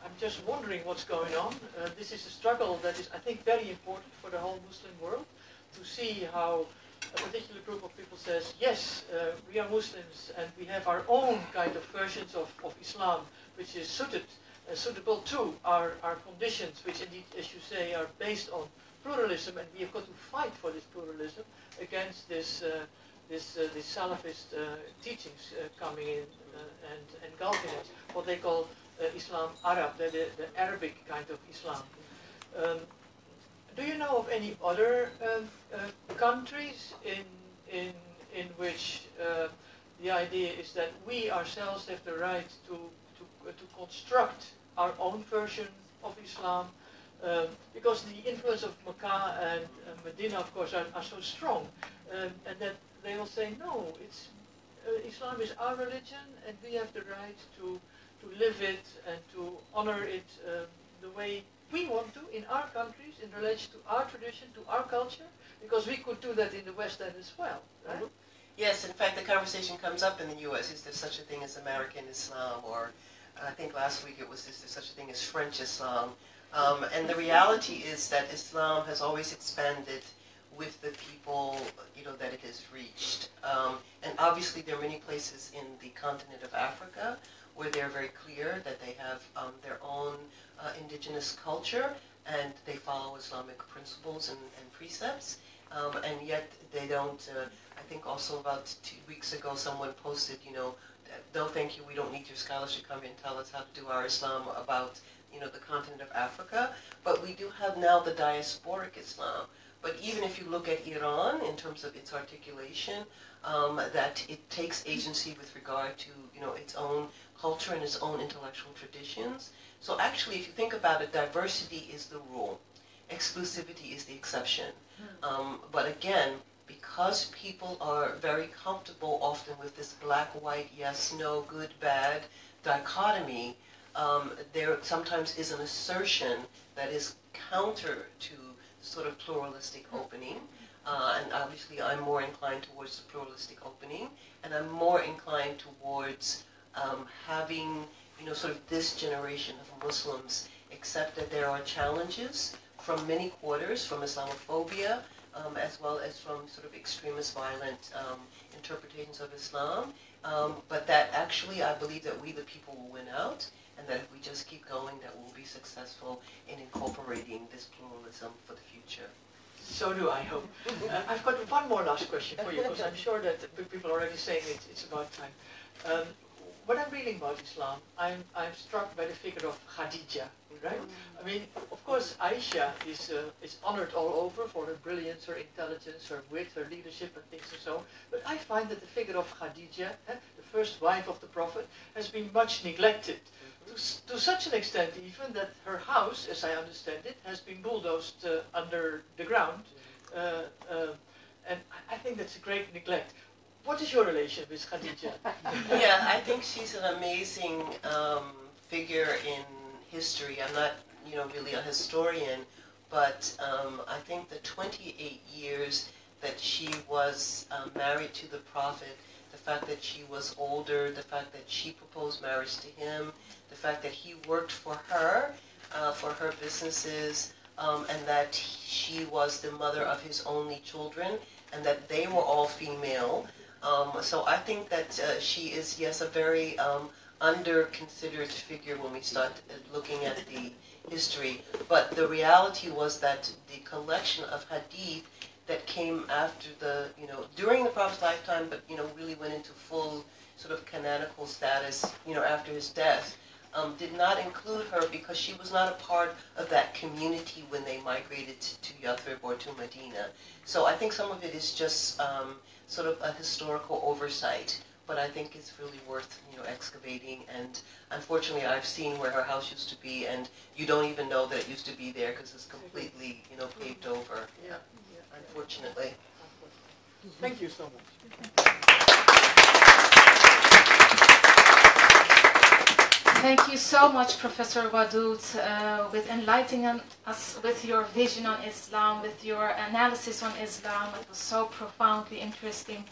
I'm just wondering what's going on. This is a struggle that is, I think, very important for the whole Muslim world, to see how a particular group of people says, yes, we are Muslims and we have our own kind of versions of Islam, which is suitable to our conditions, which indeed, as you say, are based on pluralism, and we have got to fight for this pluralism against this Salafist teachings coming in and engulfing it, what they call Islam Arab, the Arabic kind of Islam. Do you know of any other countries in which the idea is that we ourselves have the right to construct our own version of Islam? Because the influence of Mecca and Medina, of course, are so strong, and that they will say, no, Islam is our religion, and we have the right to live it and to honor it the way we want to in our countries, in relation to our tradition, to our culture, because we could do that in the West End as well, right?
Yes, in fact, the conversation comes up in the U.S. Is there such a thing as American Islam, or I think last week it was, is there such a thing as French Islam? And the reality is that Islam has always expanded with the people, that it has reached. And obviously there are many places in the continent of Africa where they're very clear that they have their own indigenous culture, and they follow Islamic principles and precepts, and yet they don't, I think also about 2 weeks ago someone posted, no thank you, we don't need your scholars to come in and tell us how to do our Islam about, the continent of Africa, but we do have now the diasporic Islam. But even if you look at Iran in terms of its articulation, that it takes agency with regard to, its own culture and its own intellectual traditions. So actually, if you think about it, diversity is the rule. Exclusivity is the exception. But again, because people are very comfortable often with this black, white, yes, no, good, bad dichotomy, there sometimes is an assertion that is counter to sort of pluralistic opening. And obviously I'm more inclined towards the pluralistic opening, and I'm more inclined towards having, sort of this generation of Muslims accept that there are challenges from many quarters, from Islamophobia, as well as from sort of extremist violent interpretations of Islam, but that actually I believe that we the people will win out, and that if we just keep going, that we'll be successful in incorporating this pluralism for the future.
So do I hope. I've got one more last question for you, because I'm sure that people are already saying it's about time. When I'm reading about Islam, I'm struck by the figure of Khadija, right? I mean, of course, Aisha is honored all over for her brilliance, her intelligence, her wit, her leadership, and things and so on. But I find that the figure of Khadija, the first wife of the Prophet, has been much neglected. To such an extent even that her house, as I understand it, has been bulldozed under the ground. And I think that's a great neglect. What is your relation with Khadija?
Yeah, I think she's an amazing figure in history. I'm not, really a historian, but I think the 28 years that she was married to the Prophet, the fact that she was older, the fact that she proposed marriage to him, the fact that he worked for her businesses, and that she was the mother of his only children, and that they were all female. So I think that she is, yes, a very under-considered figure when we start looking at the history. But the reality was that the collection of hadith that came after the, during the Prophet's lifetime, but, really went into full sort of canonical status, after his death, did not include her because she was not a part of that community when they migrated to Yathrib or to Medina. So I think some of it is just sort of a historical oversight, but I think it's really worth, excavating. And unfortunately, I've seen where her house used to be, and you don't even know that it used to be there because it's completely, paved over.
Yeah.
Unfortunately.
Thank you so much.
Thank you so much, Professor Wadud, with enlightening us with your vision on Islam, with your analysis on Islam. It was so profoundly interesting.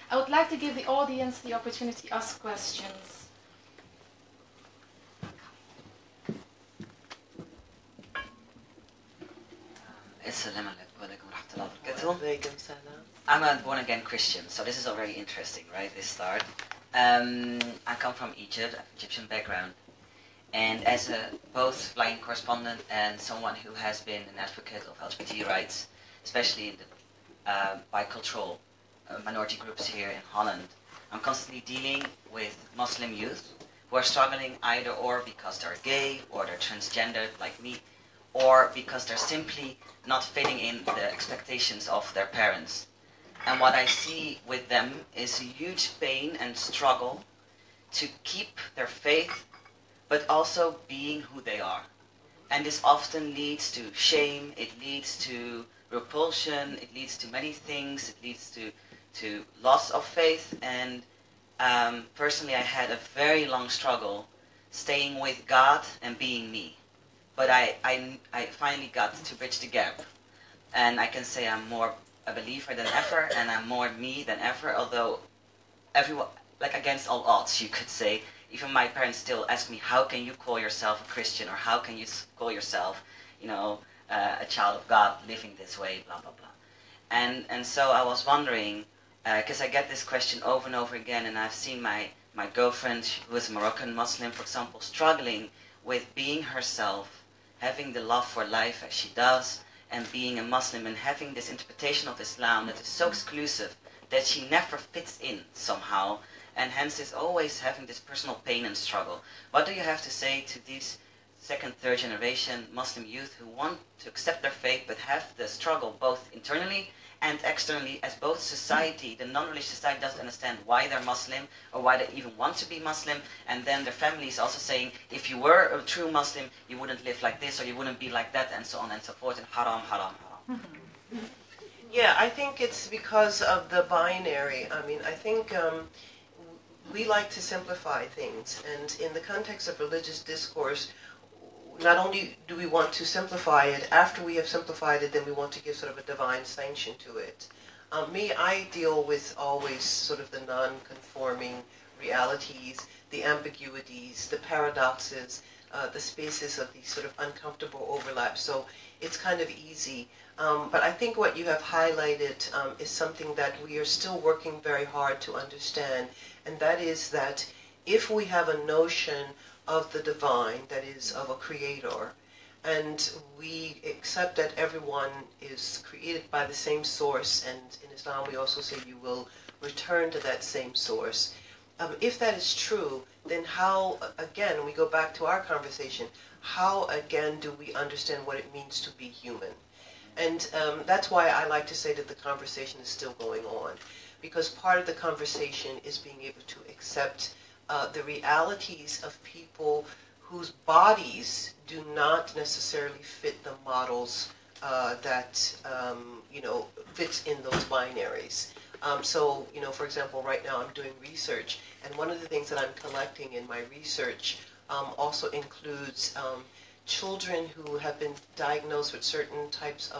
I would like to give the audience the opportunity to ask questions.
Assalamu alaikum wa rahmatullahi wa barakatuh. I'm a born-again Christian, so this is all very interesting, right, this start. I come from Egypt, Egyptian background, and as a both flying correspondent and someone who has been an advocate of LGBT rights, especially in the bicultural minority groups here in Holland, I'm constantly dealing with Muslim youth who are struggling either or because they're gay or they're transgender like me, or because they're simply not fitting in the expectations of their parents. And what I see with them is a huge pain and struggle to keep their faith, but also being who they are. And this often leads to shame, it leads to repulsion, it leads to many things, it leads to loss of faith. And personally, I had a very long struggle staying with God and being me. But I finally got to bridge the gap. And I can say I'm more a believer than ever, and I'm more me than ever, although everyone, like against all odds, you could say. Even my parents still ask me, how can you call yourself a Christian, or how can you call yourself, a child of God living this way, blah, blah, blah. And so I was wondering, because I get this question over and over again, and I've seen my girlfriend, who is a Moroccan Muslim, for example, struggling with being herself, having the love for life as she does, and being a Muslim and having this interpretation of Islam that is so exclusive that she never fits in somehow, and hence is always having this personal pain and struggle. What do you have to say to these second, third generation Muslim youth who want to accept their faith but have the struggle both internally and externally, as both society, the non-religious society, doesn't understand why they're Muslim or why they even want to be Muslim, and then their family is also saying, if you were a true Muslim, you wouldn't live like this or you wouldn't be like that, and so on and so forth, and haram, haram, haram.
Yeah, I think it's because of the binary. I mean, I think we like to simplify things, and in the context of religious discourse, not only do we want to simplify it, after we have simplified it, then we want to give sort of a divine sanction to it. I deal with always sort of the non-conforming realities, the ambiguities, the paradoxes, the spaces of these sort of uncomfortable overlaps. So it's kind of easy. But I think what you have highlighted is something that we are still working very hard to understand, and that is that if we have a notion of the divine, that is, of a creator, and we accept that everyone is created by the same source, and in Islam we also say you will return to that same source. If that is true, then how, again, we go back to our conversation, how, again, do we understand what it means to be human? And that's why I like to say that the conversation is still going on, because part of the conversation is being able to accept the realities of people whose bodies do not necessarily fit the models that, fits in those binaries. So, for example, right now I'm doing research, and one of the things that I'm collecting in my research also includes children who have been diagnosed with certain types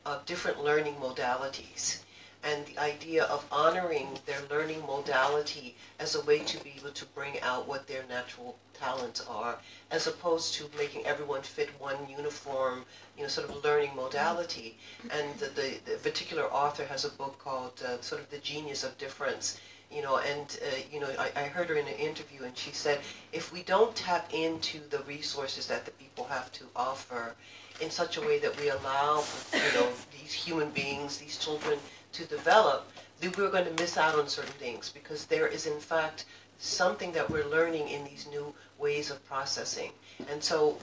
of different learning modalities. And the idea of honoring their learning modality as a way to be able to bring out what their natural talents are, as opposed to making everyone fit one uniform, sort of learning modality. And the particular author has a book called sort of The Genius of Difference. I heard her in an interview, and she said, if we don't tap into the resources that the people have to offer in such a way that we allow, these human beings, these children, to develop, then we're going to miss out on certain things, because there is, in fact, something that we're learning in these new ways of processing. And so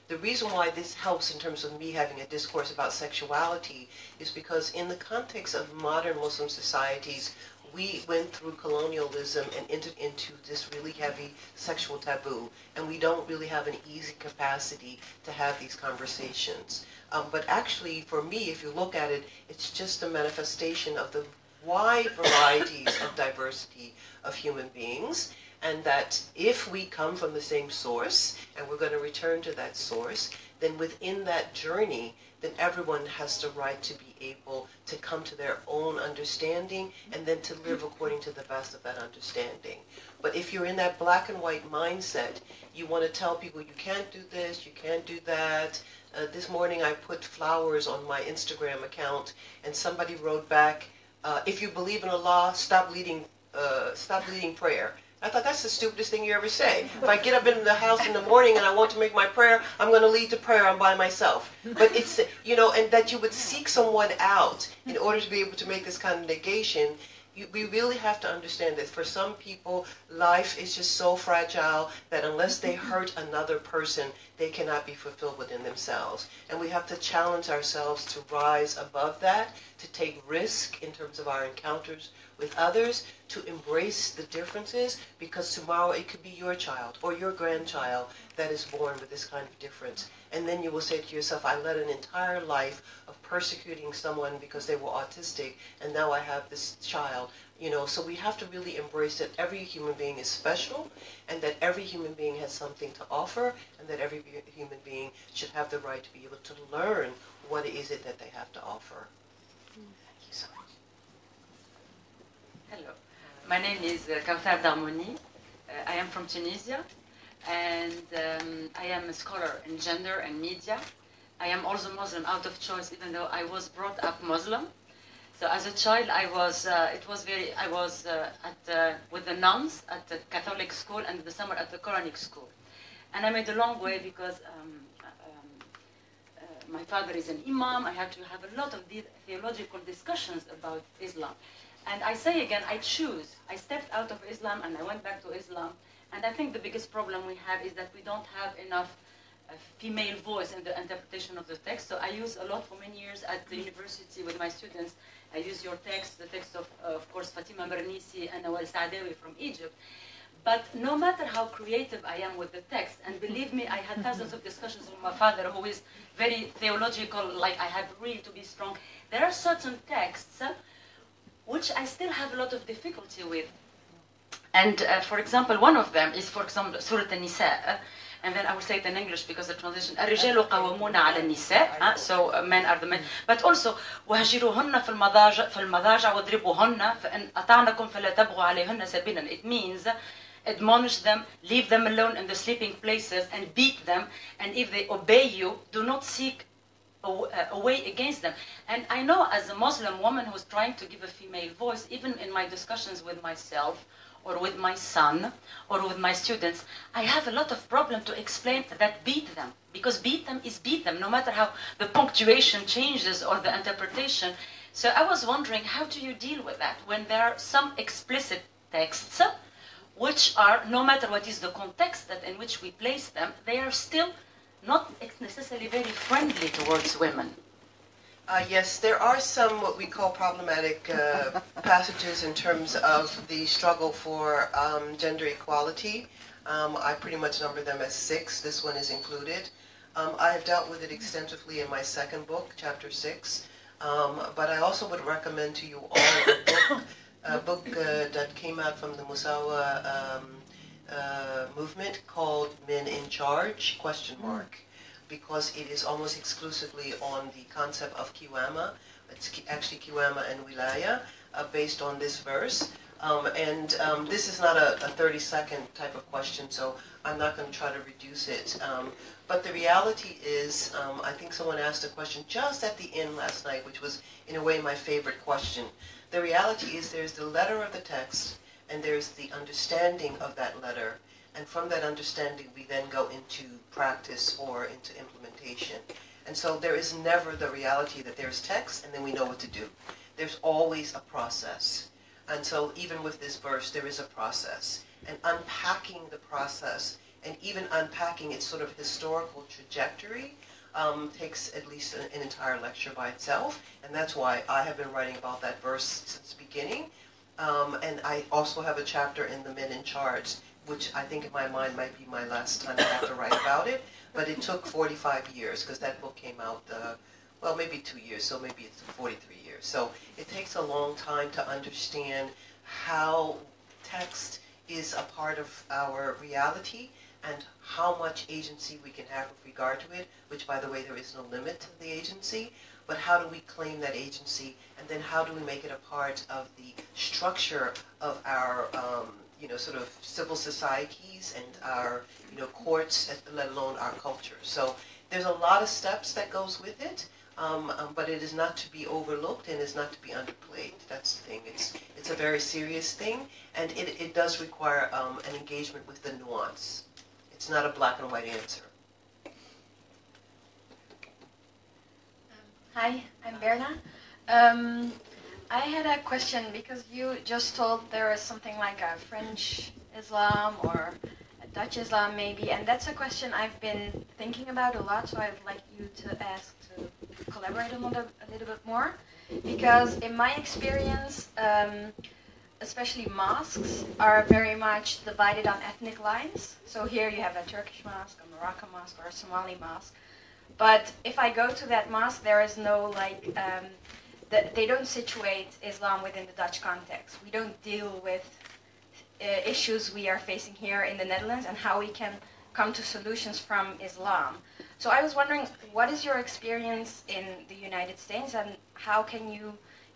the reason why this helps in terms of me having a discourse about sexuality is because in the context of modern Muslim societies, we went through colonialism and entered into this really heavy sexual taboo, and we don't really have an easy capacity to have these conversations. But actually, for me, if you look at it, it's just a manifestation of the wide varieties of diversity of human beings, and that if we come from the same source, and we're going to return to that source, then within that journey, then everyone has the right to be able to come to their own understanding and then to live according to the best of that understanding. But if you're in that black and white mindset, you want to tell people you can't do this, you can't do that. This morning I put flowers on my Instagram account, and somebody wrote back, if you believe in Allah, stop leading prayer. I thought, that's the stupidest thing you ever say. If I get up in the house in the morning and I want to make my prayer, I'm going to lead the prayer. I'm by myself. But it's, and that you would seek someone out in order to be able to make this kind of negation. We really have to understand that for some people, life is just so fragile that unless they hurt another person, they cannot be fulfilled within themselves. And we have to challenge ourselves to rise above that, to take risk in terms of our encounters with others, to embrace the differences, because tomorrow it could be your child or your grandchild that is born with this kind of difference. And then you will say to yourself, I led an entire life of persecuting someone because they were autistic, and now I have this child. So we have to really embrace that every human being is special, and that every human being has something to offer, and that every human being should have the right to be able to learn what is it that they have to offer.
Thank you so much. Hello, my name is Kawthar Darmouni. I am from Tunisia, and I am a scholar in gender and media. I am also Muslim out of choice, even though I was brought up Muslim. So as a child, I was with the nuns at the Catholic school, and in the summer at the Quranic school. And I made a long way because my father is an imam. I had to have a lot of theological discussions about Islam. And I say again, I stepped out of Islam and I went back to Islam. And I think the biggest problem we have is that we don't have enough female voice in the interpretation of the text. So I use a lot for many years at the university with my students. I use your text, the text of course, Fatima Bernisi and Nawal Saadawi from Egypt. But no matter how creative I am with the text, and believe me, I had thousands of discussions with my father, who is very theological, like I had really to be strong. There are certain texts which I still have a lot of difficulty with. And for example, one of them is, for example, Surah An-Nisa. And then I will say it in English because the translation الرجال قوامون على النساء, so men are the men. But also وهجروهن في المضاجع واضربوهن فإن أطعنكم فلا تبغوا عليهن سبيلا. It means admonish them, leave them alone in the sleeping places, and beat them. And if they obey you, do not seek a way against them. And I know, as a Muslim woman who's trying to give a female voice, even in my discussions with myself or with my son or with my students, I have a lot of problem to explain that beat them, because beat them is beat them, no matter how the punctuation changes or the interpretation. So I was wondering, how do you deal with that when there are some explicit texts which are, no matter what is the context that in which we place them, they are still not necessarily very friendly towards women?
Yes, there are some what we call problematic passages in terms of the struggle for gender equality. I pretty much number them as 6. This one is included. I have dealt with it extensively in my second book, chapter 6. But I also would recommend to you all a book that came out from the Musawa movement called Men in Charge, ? Because it is almost exclusively on the concept of Kiwama. It's actually Kiwama and Wilaya, based on this verse. This is not a 30-second type of question, so I'm not going to try to reduce it. But the reality is, I think someone asked a question just at the end last night, which was, in a way, my favorite question. The reality is there's the letter of the text, and there's the understanding of that letter. And from that understanding, we then go into practice or into implementation. And so there is never the reality that there's text and then we know what to do. There's always a process. And so even with this verse, there is a process. And unpacking the process and even unpacking its sort of historical trajectory takes at least an entire lecture by itself. And that's why I have been writing about that verse since the beginning. And I also have a chapter in the Men in Charge, which I think in my mind might be my last time I have to write about it. But it took 45 years, because that book came out, well, maybe 2 years, so maybe it's 43 years. So it takes a long time to understand how text is a part of our reality and how much agency we can have with regard to it, which, by the way, there is no limit to the agency. But how do we claim that agency, and then how do we make it a part of the structure of our sort of civil societies and our, courts, let alone our culture. So there's a lot of steps that goes with it, but it is not to be overlooked and it's not to be underplayed. That's the thing. It's a very serious thing, and it does require an engagement with the nuance. It's not a black and white answer.
Hi, I'm Berna. I had a question because you just told there is something like a French Islam or a Dutch Islam maybe, and that's a question I've been thinking about a lot, so I would like you to ask to collaborate on it a little bit more. Because in my experience, especially mosques are very much divided on ethnic lines. So here you have a Turkish mosque, a Moroccan mosque, or a Somali mosque. But if I go to that mosque, there is no they don't situate Islam within the Dutch context. We don't deal with issues we are facing here in the Netherlands and how we can come to solutions from Islam. So I was wondering, what is your experience in the United States, and how can you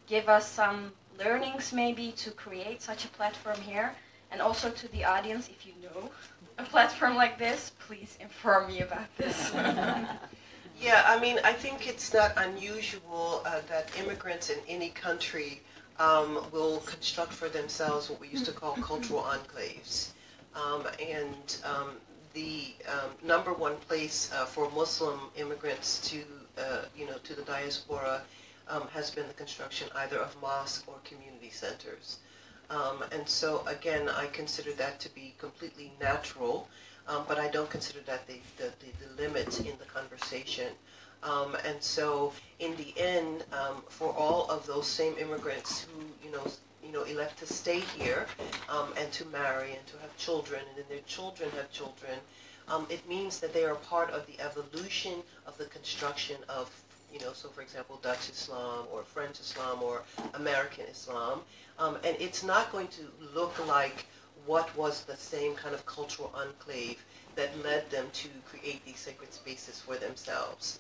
give us some learnings maybe to create such a platform here? And also to the audience, if you know a platform like this, please inform me about this.
Yeah, I mean, I think it's not unusual that immigrants in any country will construct for themselves what we used to call cultural enclaves. The number one place for Muslim immigrants to the diaspora has been the construction either of mosques or community centers. And so, again, I consider that to be completely natural. But I don't consider that the limit in the conversation. And so, in the end, for all of those same immigrants who, elect to stay here and to marry and to have children, and then their children have children, it means that they are part of the evolution of the construction of, so for example, Dutch Islam or French Islam or American Islam. And it's not going to look like what was the same kind of cultural enclave that led them to create these sacred spaces for themselves.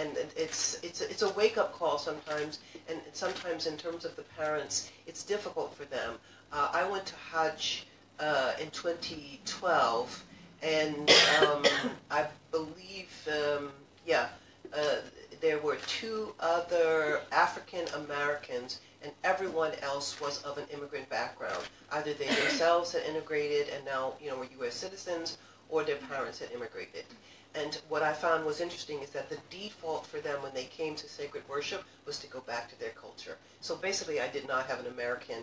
And it's a wake-up call sometimes, and sometimes in terms of the parents, it's difficult for them. I went to Hajj in 2012, and I believe, there were 2 other African Americans, and everyone else was of an immigrant background. Either they themselves had immigrated and now, were U.S. citizens, or their parents had immigrated. And what I found was interesting is that the default for them when they came to sacred worship was to go back to their culture. So basically, I did not have an American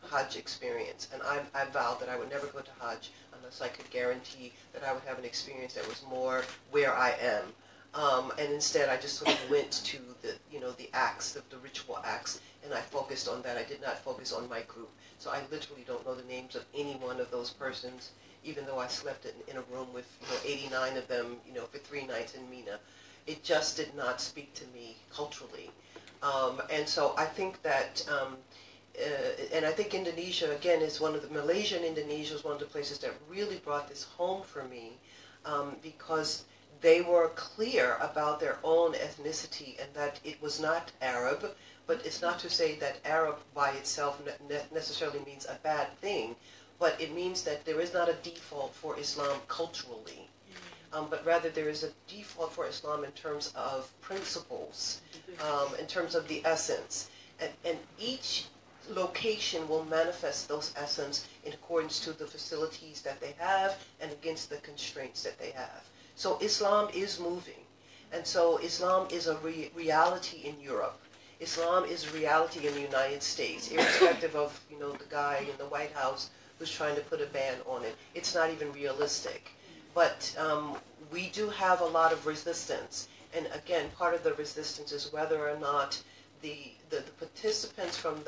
Hajj experience, and I vowed that I would never go to Hajj unless I could guarantee that I would have an experience that was more where I am. And instead, I just sort of went to the acts, the ritual acts, and I focused on that. I did not focus on my group. So I literally don't know the names of any one of those persons, even though I slept in a room with 89 of them, for 3 nights in Mina. It just did not speak to me culturally. And so I think that, and I think Indonesia, again, is Malaysia and Indonesia is one of the places that really brought this home for me, because they were clear about their own ethnicity and that it was not Arab, but it's not to say that Arab by itself necessarily means a bad thing, but it means that there is not a default for Islam culturally, but rather there is a default for Islam in terms of principles, in terms of the essence, and each location will manifest those essence in accordance to the facilities that they have and against the constraints that they have. So Islam is moving, and so Islam is a reality in Europe. Islam is reality in the United States, irrespective of the guy in the White House who's trying to put a ban on it. It's not even realistic. But we do have a lot of resistance, and again, part of the resistance is whether or not the participants from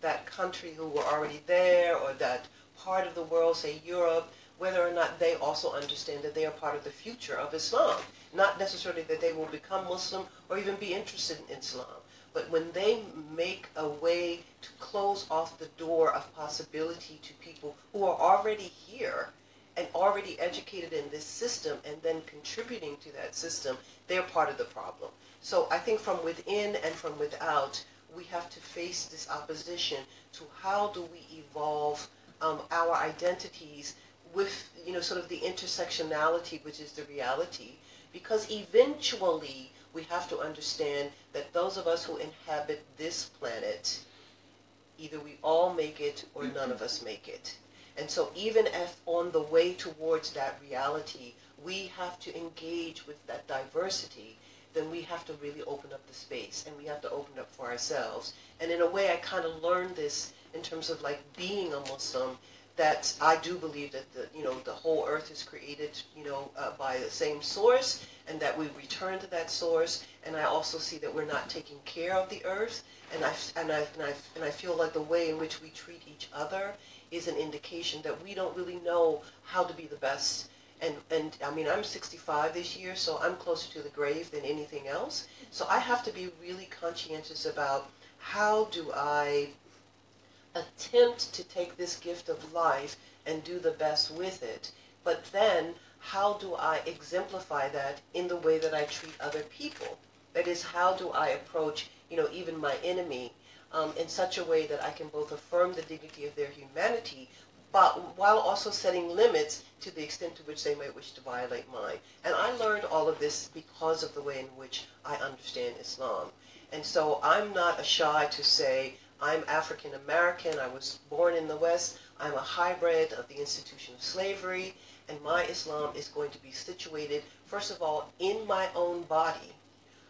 that country who were already there, or that part of the world, say Europe, whether or not they also understand that they are part of the future of Islam. Not necessarily that they will become Muslim or even be interested in Islam, but when they make a way to close off the door of possibility to people who are already here and already educated in this system and then contributing to that system, they're part of the problem. So I think from within and from without, we have to face this opposition to how do we evolve our identities with, sort of the intersectionality, which is the reality, because eventually we have to understand that those of us who inhabit this planet, either we all make it or none of us make it. And so even if on the way towards that reality, we have to engage with that diversity, then we have to really open up the space, and we have to open up for ourselves. And in a way, I kind of learned this in terms of like being a Muslim, that I do believe that the whole earth is created, by the same source, and that we return to that source. And I also see that we're not taking care of the earth, and I feel like the way in which we treat each other is an indication that we don't really know how to be the best. And I mean, I'm 65 this year, so I'm closer to the grave than anything else. So I have to be really conscientious about how do I attempt to take this gift of life and do the best with it, but then how do I exemplify that in the way that I treat other people? That is, how do I approach, even my enemy in such a way that I can both affirm the dignity of their humanity, but while also setting limits to the extent to which they might wish to violate mine. And I learned all of this because of the way in which I understand Islam. And so I'm not shy to say, I'm African American, I was born in the West, I'm a hybrid of the institution of slavery, and my Islam is going to be situated, first of all, in my own body,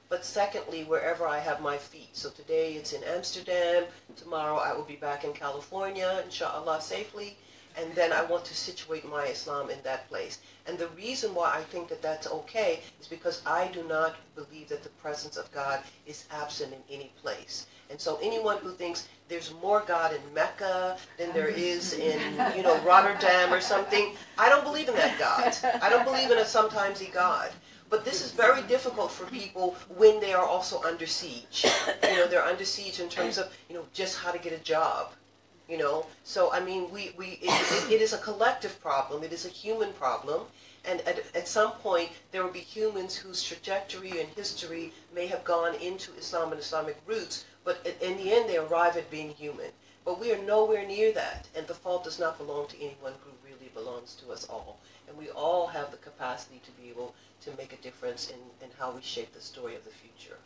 but secondly, wherever I have my feet. So today it's in Amsterdam, tomorrow I will be back in California, inshallah, safely, and then I want to situate my Islam in that place. And the reason why I think that that's okay is because I do not believe that the presence of God is absent in any place. And so anyone who thinks there's more God in Mecca than there is in, Rotterdam or something, I don't believe in that God. I don't believe in a sometimesy God. But this is very difficult for people when they are also under siege. They're under siege in terms of, just how to get a job. you know. So I mean, it is a collective problem. It is a human problem. And at some point, there will be humans whose trajectory and history may have gone into Islam and Islamic roots, but in the end, they arrive at being human. But we are nowhere near that, and the fault does not belong to any one group. Really, it belongs to us all. And we all have the capacity to be able to make a difference in how we shape the story of the future.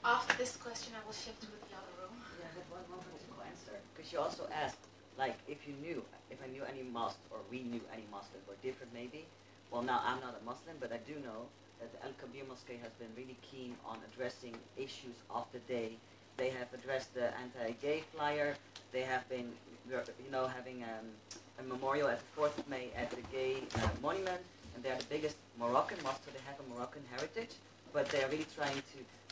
After this question, I will shift to the other room.
Yeah, I had one political answer. Because you also asked, like, if I knew any mosque, or we knew any mosque that were different maybe. Well, now I'm not a Muslim, but I do know that the Al-Kabir Mosque has been really keen on addressing issues of the day. They have addressed the anti-gay flyer. They have been, having a memorial at the 4th of May at the gay monument. And they're the biggest Moroccan mosque, so they have a Moroccan heritage. But they are really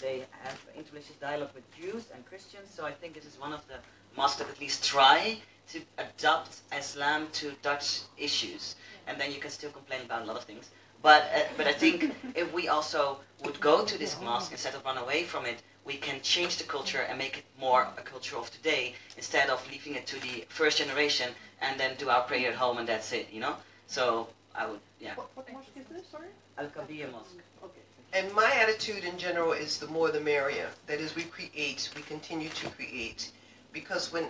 they have interreligious dialogue with Jews and Christians. So I think this is one of the
mosques that at least try to adopt Islam to Dutch issues, and then you can still complain about a lot of things. But I think if we also would go to this mosque instead of run away from it, we can change the culture and make it more a culture of today instead of leaving it to the first generation and then do our prayer at home and that's it, you know. So I would, yeah.
What mosque is this? Sorry.
Al-Kabir Mosque.
Okay.
And my attitude in general is the more the merrier. That is, we continue to create. Because when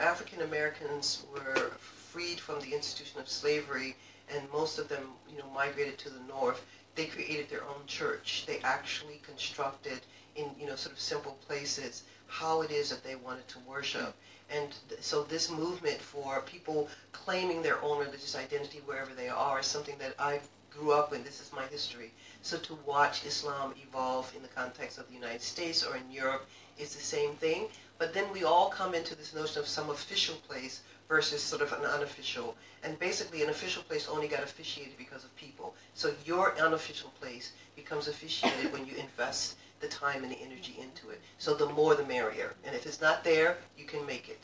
African Americans were freed from the institution of slavery, and most of them migrated to the north, they created their own church. They actually constructed in sort of simple places how it is that they wanted to worship. And so this movement for people claiming their own religious identity wherever they are is something that I grew up in. This is my history. So to watch Islam evolve in the context of the United States or in Europe is the same thing. But then we all come into this notion of some official place versus sort of an unofficial. And basically an official place only got officiated because of people. So your unofficial place becomes officiated when you invest the time and the energy into it. So the more the merrier. And if it's not there, you can make it.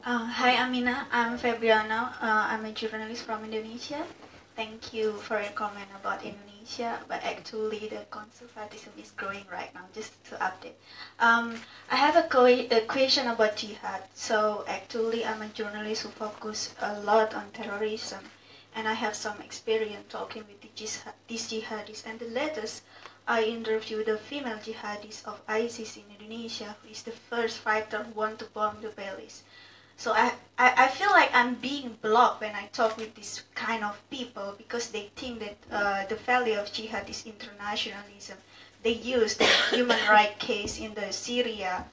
Hi Amina, I'm Febriana. I'm a journalist from Indonesia. Thank you for your comment about Indonesia, but actually the conservatism is growing right now, just to update. I have a question about jihad. So actually I'm a journalist who focus a lot on terrorism, and I have some experience talking with these jihadists. And the latest, I interviewed the female jihadist of ISIS in Indonesia, who is the first fighter who want to bomb the Baileys. So I feel like I'm being blocked when I talk with this kind of people because they think that the value of jihad is internationalism. They use the human rights case in the Syria.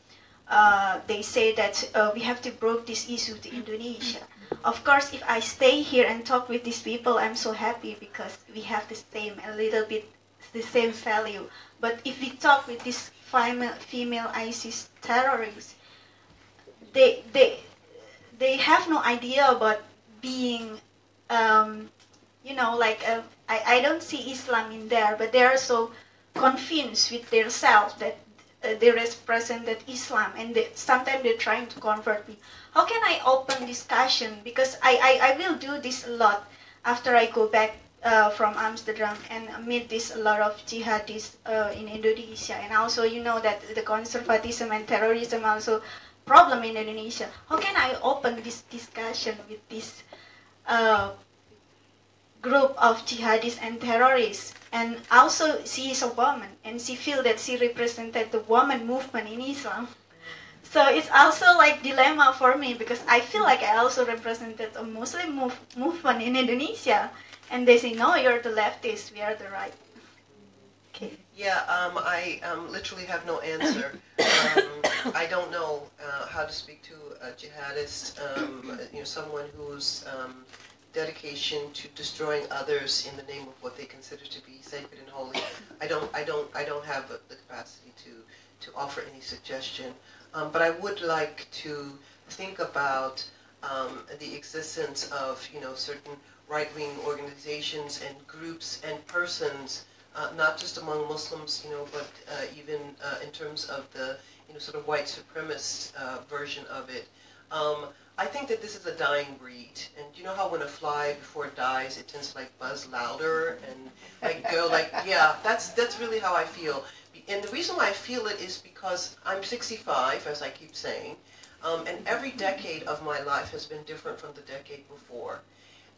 They say that we have to bring this issue to Indonesia. Of course, if I stay here and talk with these people, I'm so happy because we have the same, a little bit the same value. But if we talk with these female ISIS terrorists, they have no idea about being, I don't see Islam in there, but they are so convinced with themselves that they represented Islam, and sometimes they're trying to convert me. How can I open discussion? Because I will do this a lot after I go back from Amsterdam and meet a lot of jihadists in Indonesia. And also, that the conservatism and terrorism also problem in Indonesia. How can I open this discussion with this group of jihadists and terrorists? And also, she is a woman, and she feels that she represented the woman movement in Islam. So it's also like dilemma for me because I feel like I also represented a Muslim movement in Indonesia, and they say, no, you're the leftist, we are the right. Okay.
Yeah, I literally have no answer. I don't know how to speak to a jihadist, someone whose dedication to destroying others in the name of what they consider to be sacred and holy. I don't have the capacity to offer any suggestion. But I would like to think about the existence of certain right-wing organizations and groups and persons. Not just among Muslims, but even in terms of the, sort of white supremacist version of it. I think that this is a dying breed, and you know how when a fly before it dies, it tends to buzz louder and go yeah, that's really how I feel. And the reason why I feel it is because I'm 65, as I keep saying, and every decade of my life has been different from the decade before.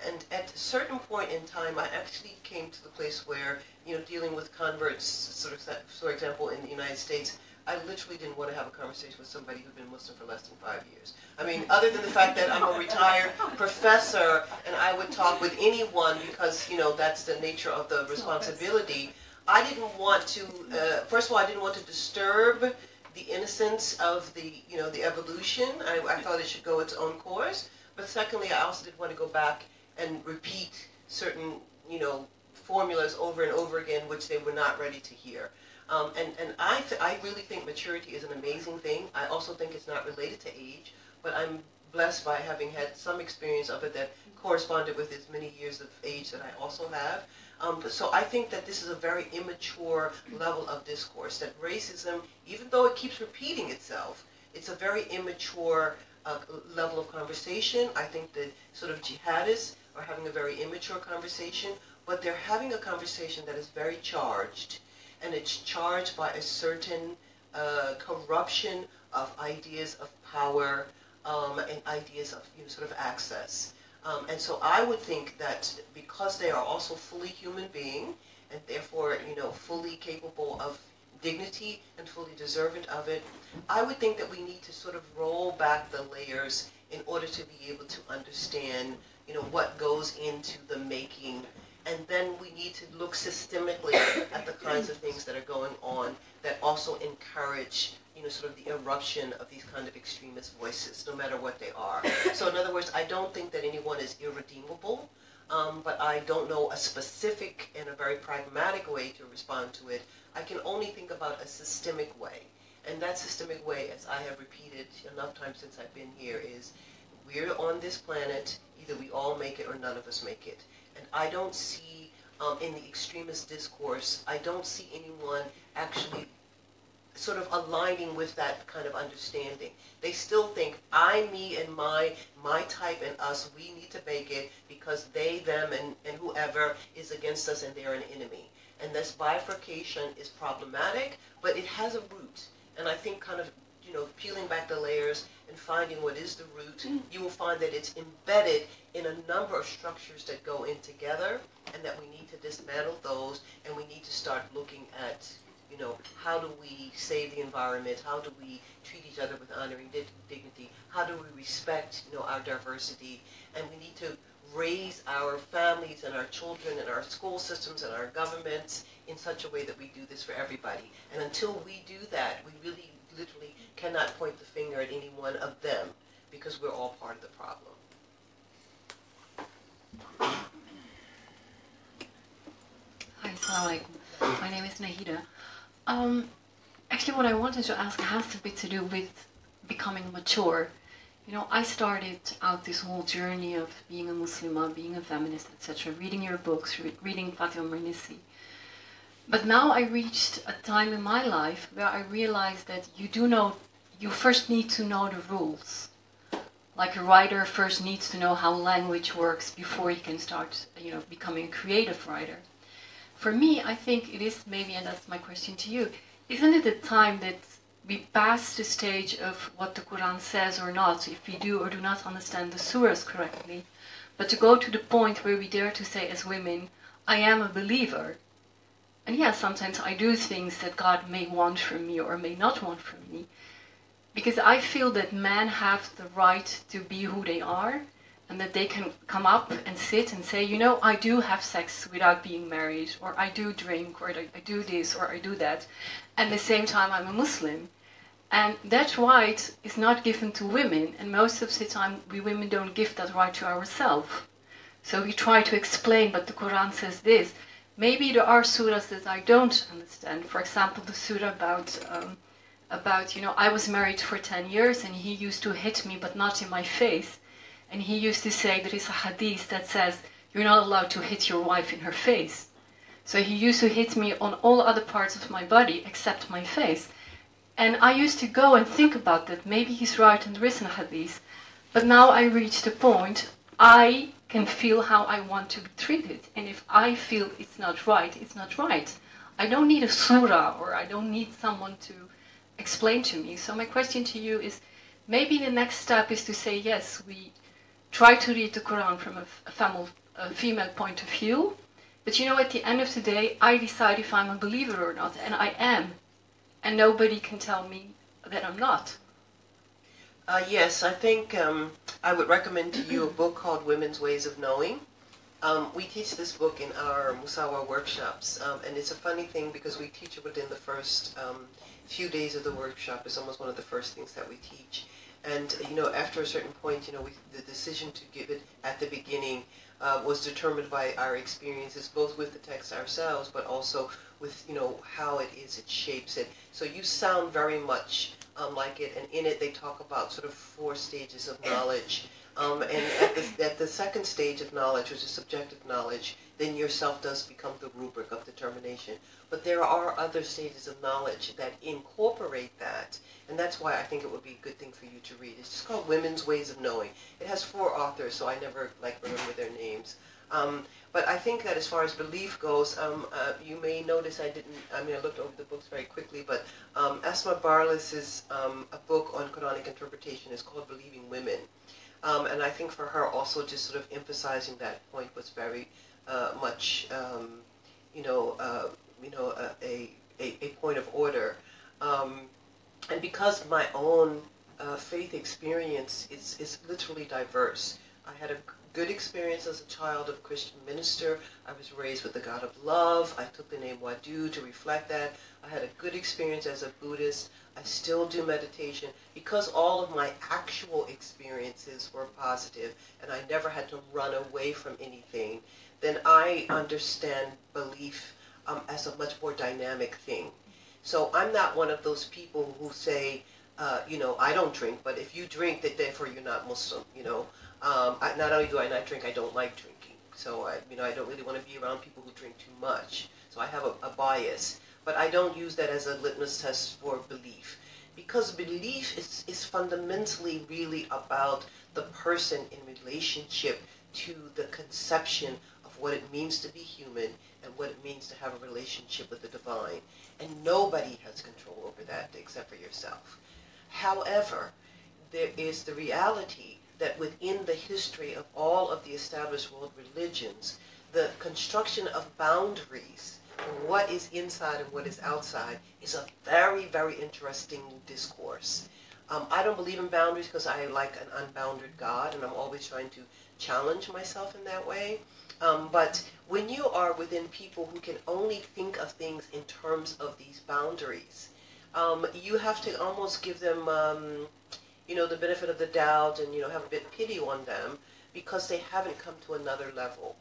And at a certain point in time, I actually came to the place where, dealing with converts, sort of, for example, in the United States, I literally didn't want to have a conversation with somebody who'd been Muslim for less than 5 years. I mean, other than the fact that I'm a retired professor and I would talk with anyone because, that's the nature of the responsibility, I didn't want to, first of all, I didn't want to disturb the innocence of the, the evolution. I thought it should go its own course. But secondly, I also didn't want to go back and repeat certain, formulas over and over again, which they were not ready to hear. And I really think maturity is an amazing thing. I also think it's not related to age, but I'm blessed by having had some experience of it that corresponded with as many years of age that I also have. So I think that this is a very immature level of discourse, that racism, even though it keeps repeating itself, it's a very immature level of conversation. I think the sort of jihadists are having a very immature conversation, but they're having a conversation that is very charged, and it's charged by a certain corruption of ideas of power and ideas of sort of access. And so I would think that because they are also fully human being, and therefore fully capable of dignity and fully deserving of it, I would think that we need to sort of roll back the layers in order to be able to understand what goes into the making. And then we need to look systemically at the kinds of things that are going on that also encourage, sort of the eruption of these kind of extremist voices, no matter what they are. So in other words, I don't think that anyone is irredeemable, but I don't know a specific and a very pragmatic way to respond to it. I can only think about a systemic way. And that systemic way, as I have repeated enough times since I've been here, is we're on this planet, either we all make it or none of us make it. And I don't see, in the extremist discourse, I don't see anyone actually sort of aligning with that kind of understanding. They still think, I, me, and my type and us, we need to make it because they, them, and whoever is against us and they're an enemy. And this bifurcation is problematic, but it has a root. And I think kind of, peeling back the layers and finding what is the root, you will find that it's embedded in a number of structures that go in together, and that we need to dismantle those, and we need to start looking at, how do we save the environment, how do we treat each other with honoring dignity, how do we respect, our diversity, and we need to raise our families and our children and our school systems and our governments in such a way that we do this for everybody. And until we do that, we really literally cannot point the finger at any one of them, because we're all part of the problem.
Hi, assalamu alaikum. My name is Nahida. Actually, what I wanted to ask has a bit to do with becoming mature. I started out this whole journey of being a Muslimah, being a feminist, etc., reading your books, reading Fatima Mernissi. But now I reached a time in my life where I realized that you first need to know the rules. Like a writer first needs to know how language works before he can start, becoming a creative writer. For me, I think it is maybe, and that's my question to you, isn't it a time that we pass the stage of what the Quran says or not, if we do or do not understand the surahs correctly, but to go to the point where we dare to say as women, I am a believer. And yes, sometimes I do things that God may want from me or may not want from me, because I feel that men have the right to be who they are, and that they can come up and sit and say, I do have sex without being married, or I do drink, or I do this, or I do that. And at the same time, I'm a Muslim. And that right is not given to women, and most of the time, we women don't give that right to ourselves. So we try to explain, but the Quran says this. Maybe there are surahs that I don't understand. For example, the surah about I was married for 10 years, and he used to hit me, but not in my face. And he used to say, there is a hadith that says, you're not allowed to hit your wife in her face. So he used to hit me on all other parts of my body except my face. And I used to go and think about that. Maybe he's right and there is a hadith. But now I reached the point, I can feel how I want to be treated. And if I feel it's not right, it's not right. I don't need a surah, or I don't need someone to explain to me. So my question to you is, maybe the next step is to say, yes, we try to read the Quran from a female point of view, but you know, at the end of the day, I decide if I'm a believer or not, and I am, and nobody can tell me that I'm not.
Yes, I think I would recommend to you a book called Women's Ways of Knowing. We teach this book in our Musawa workshops, and it's a funny thing because we teach it within the first few days of the workshop. It's almost one of the first things that we teach. And, you know, after a certain point, you know, the decision to give it at the beginning was determined by our experiences, both with the text ourselves, but also with, you know, how it shapes it. So you sound very much like it, and in it they talk about sort of 4 stages of knowledge. And at the second stage of knowledge, which is subjective knowledge, then yourself does become the rubric of determination. But there are other stages of knowledge that incorporate that, and that's why I think it would be a good thing for you to read. It's just called Women's Ways of Knowing. It has 4 authors, so I never remember their names. But I think that as far as belief goes, you may notice I looked over the books very quickly, but Asma Barlas's a book on Quranic interpretation is called Believing Women. And I think for her also just sort of emphasizing that point was very much, a point of order. And because my own faith experience is literally diverse. I had a good experience as a child of a Christian minister. I was raised with the God of love. I took the name Wadud to reflect that. I had a good experience as a Buddhist. I still do meditation. Because all of my actual experiences were positive and I never had to run away from anything, then I understand belief as a much more dynamic thing. So I'm not one of those people who say, I don't drink, but if you drink, that therefore you're not Muslim, not only do I not drink, I don't like drinking. So I don't really want to be around people who drink too much. So I have a bias. But I don't use that as a litmus test for belief. Because belief is fundamentally really about the person in relationship to the conception of what it means to be human and what it means to have a relationship with the divine. And nobody has control over that except for yourself. However, there is the reality that within the history of all of the established world religions, the construction of boundaries, what is inside and what is outside, is a very, very interesting discourse. I don't believe in boundaries because I like an unbounded God, and I'm always trying to challenge myself in that way. But when you are within people who can only think of things in terms of these boundaries, you have to almost give them, the benefit of the doubt and, have a bit of pity on them because they haven't come to another level.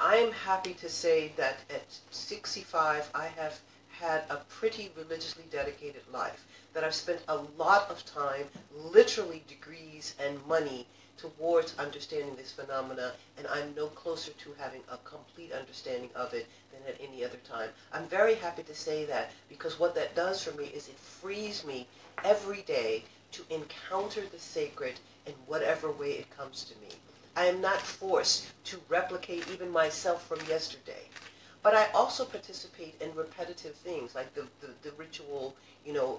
I'm happy to say that at 65, I have had a pretty religiously dedicated life, that I've spent a lot of time, literally degrees and money, towards understanding this phenomena, and I'm no closer to having a complete understanding of it than at any other time. I'm very happy to say that, because what that does for me is it frees me every day to encounter the sacred in whatever way it comes to me. I am not forced to replicate even myself from yesterday. But I also participate in repetitive things, like the ritual,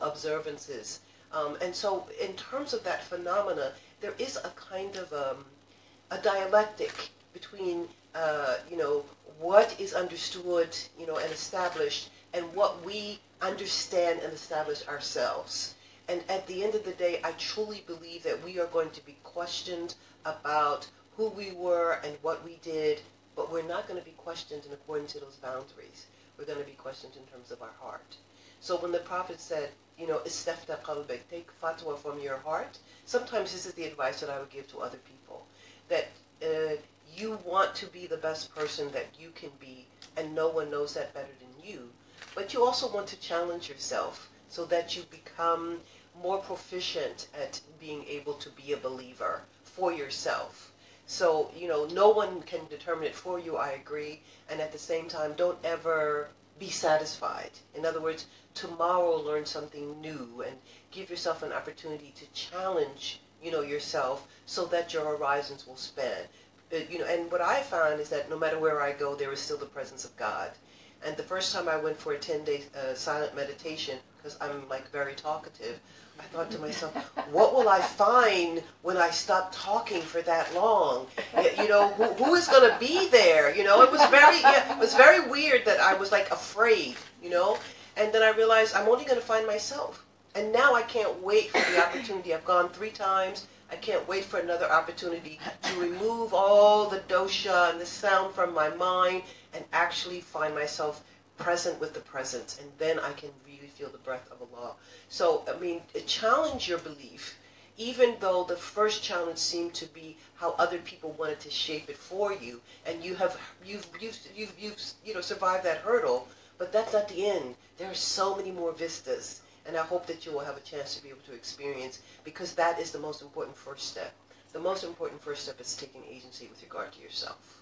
observances. And so in terms of that phenomena, there is a kind of a dialectic between, what is understood, and established, and what we understand and establish ourselves. And at the end of the day, I truly believe that we are going to be questioned about who we were and what we did, but we're not going to be questioned in accordance to those boundaries. We're going to be questioned in terms of our heart. So when the Prophet said, istafta qalbik, take fatwa from your heart, sometimes this is the advice that I would give to other people, that you want to be the best person that you can be, and no one knows that better than you, but you also want to challenge yourself so that you become more proficient at being able to be a believer for yourself. So, no one can determine it for you, I agree, and at the same time, don't ever be satisfied. In other words, tomorrow learn something new and give yourself an opportunity to challenge, yourself so that your horizons will span. And what I found is that no matter where I go, there is still the presence of God. And the first time I went for a 10-day silent meditation, because I'm like very talkative, I thought to myself, what will I find when I stop talking for that long? You know, who is going to be there? You know, it was very weird that I was like afraid, you know. And then I realized I'm only going to find myself. And now I can't wait for the opportunity. I've gone 3 times. I can't wait for another opportunity to remove all the dosha and the sound from my mind and actually find myself present with the presence. And then I can really feel the breath of Allah. So, I mean, challenge your belief, even though the first challenge seemed to be how other people wanted to shape it for you, and you've survived that hurdle. But that's not the end. There are so many more vistas, and I hope that you will have a chance to be able to experience, because that is the most important first step. The most important first step is taking agency with regard to yourself.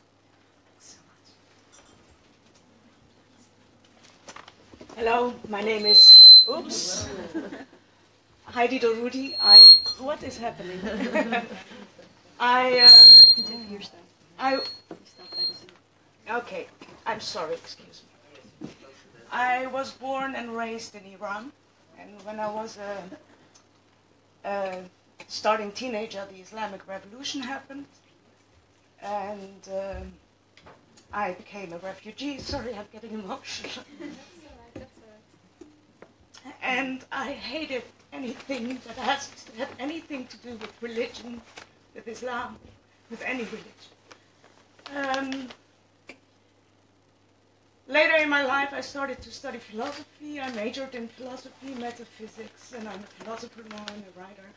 Hello, my name is Heidi Dorudi. What is happening? Okay, I'm sorry, excuse me. I was born and raised in Iran, and when I was a starting teenager, the Islamic Revolution happened, and I became a refugee. Sorry, I'm getting emotional. And I hated anything that had anything to do with religion, with Islam, with any religion. Later in my life, I started to study philosophy. I majored in philosophy, metaphysics, and I'm a philosopher now and a writer.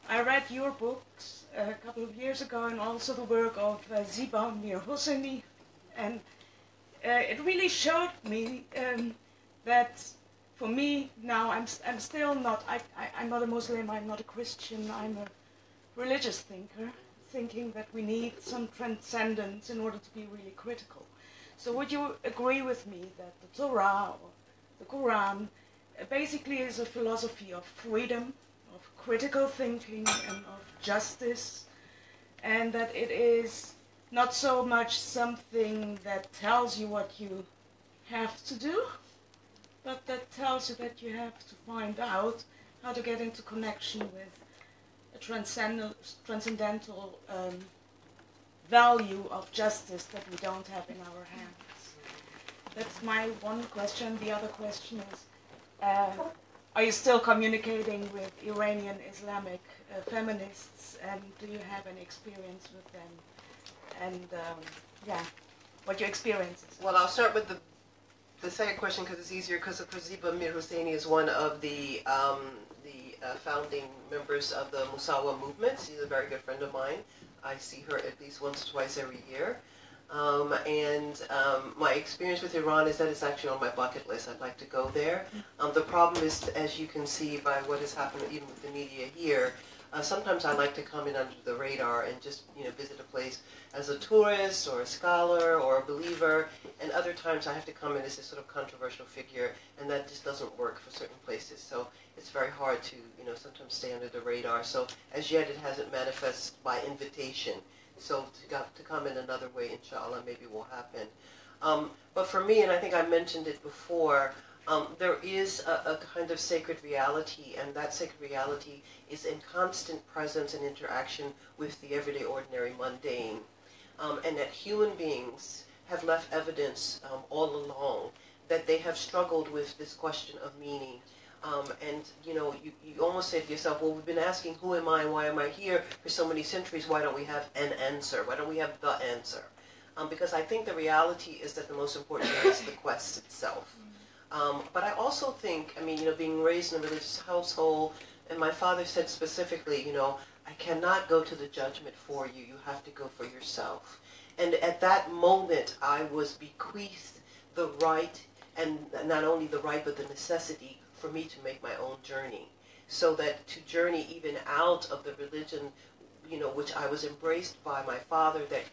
I read your books a couple of years ago, and also the work of Ziba Mir Hosseini, and it really showed me that for me now, I'm still not, I'm not a Muslim, I'm not a Christian, I'm a religious thinker, thinking that we need some transcendence in order to be really critical. So would you agree with me that the Torah or the Quran basically is a philosophy of freedom, of critical thinking, and of justice, and that it is not so much something that tells you what you have to do, but that tells you that you have to find out how to get into connection with a transcendental value of justice that we don't have in our hands. That's my one question. The other question is, are you still communicating with Iranian Islamic feminists, and do you have any experience with them? And what your experience is?
Well, I'll start with the second question because it's easier, because Ziba Mir Hosseini is one of the founding members of the Musawa movement. She's a very good friend of mine. I see her at least once or twice every year. My experience with Iran is that it's actually on my bucket list. I'd like to go there. The problem is, as you can see by what has happened even with the media here, sometimes I like to come in under the radar and just visit a place as a tourist or a scholar or a believer, and other times I have to come in as a sort of controversial figure, and that just doesn't work for certain places. So it's very hard to sometimes stay under the radar. So as yet it hasn't manifested by invitation. So to come in another way, inshallah, maybe will happen. But for me, and I think I mentioned it before, there is a kind of sacred reality, and that sacred reality is in constant presence and interaction with the everyday, ordinary, mundane. And that human beings have left evidence all along that they have struggled with this question of meaning. And you almost say to yourself, well, we've been asking who am I and why am I here for so many centuries, why don't we have an answer? Why don't we have the answer? Because I think the reality is that the most important thing is the quest itself. But I also think, being raised in a religious household, and my father said specifically, I cannot go to the judgment for you. You have to go for yourself. And at that moment, I was bequeathed the right, and not only the right, but the necessity for me to make my own journey. So that to journey even out of the religion which I was embraced by my father, that,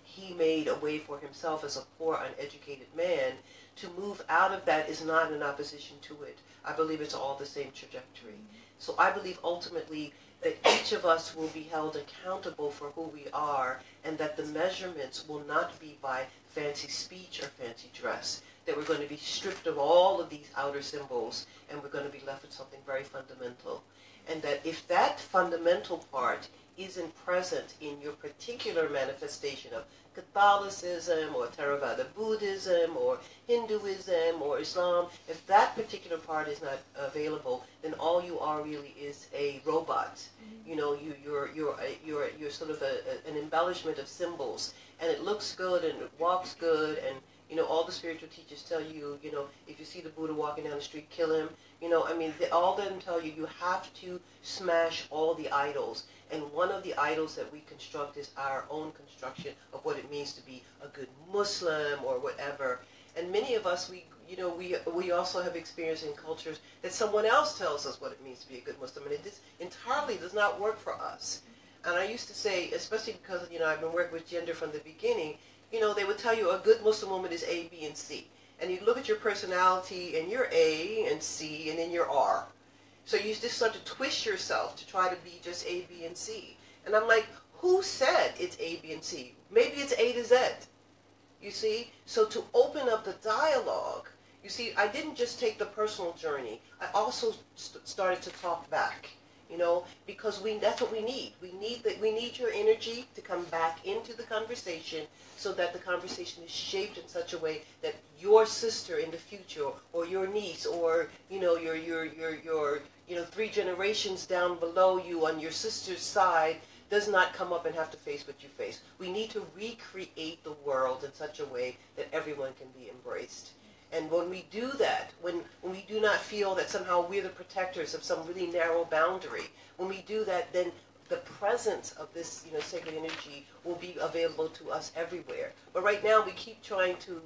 he made a way for himself as a poor, uneducated man. To move out of that is not in opposition to it. I believe it's all the same trajectory. So I believe ultimately that each of us will be held accountable for who we are, and that the measurements will not be by fancy speech or fancy dress, that we're going to be stripped of all of these outer symbols, and we're going to be left with something very fundamental. And that if that fundamental part isn't present in your particular manifestation of Catholicism or Theravada Buddhism or Hinduism or Islam, if that particular part is not available, then all you are really is a robot. You're sort of an embellishment of symbols, and it looks good and it walks good, and all the spiritual teachers tell you, if you see the Buddha walking down the street, kill him. All of them tell you have to smash all the idols. And one of the idols that we construct is our own construction of what it means to be a good Muslim or whatever. And many of us, we also have experience in cultures that someone else tells us what it means to be a good Muslim, and it entirely does not work for us. And I used to say, especially because, I've been working with gender from the beginning, they would tell you a good Muslim woman is A, B, and C. And you look at your personality, and you're A and C, and then you're R. So you just start to twist yourself to try to be just A, B, and C. And I'm like, who said it's A, B, and C? Maybe it's A to Z. You see? So to open up the dialogue, you see, I didn't just take the personal journey. I also started to talk back. Because that's what we need. We need your energy to come back into the conversation, so that the conversation is shaped in such a way that your sister in the future, or your niece, or your 3 generations down below you on your sister's side does not come up and have to face what you face. We need to recreate the world in such a way that everyone can be embraced. And when we do that, when we do not feel that somehow we're the protectors of some really narrow boundary, when we do that, then the presence of this, sacred energy will be available to us everywhere. But right now we keep trying to,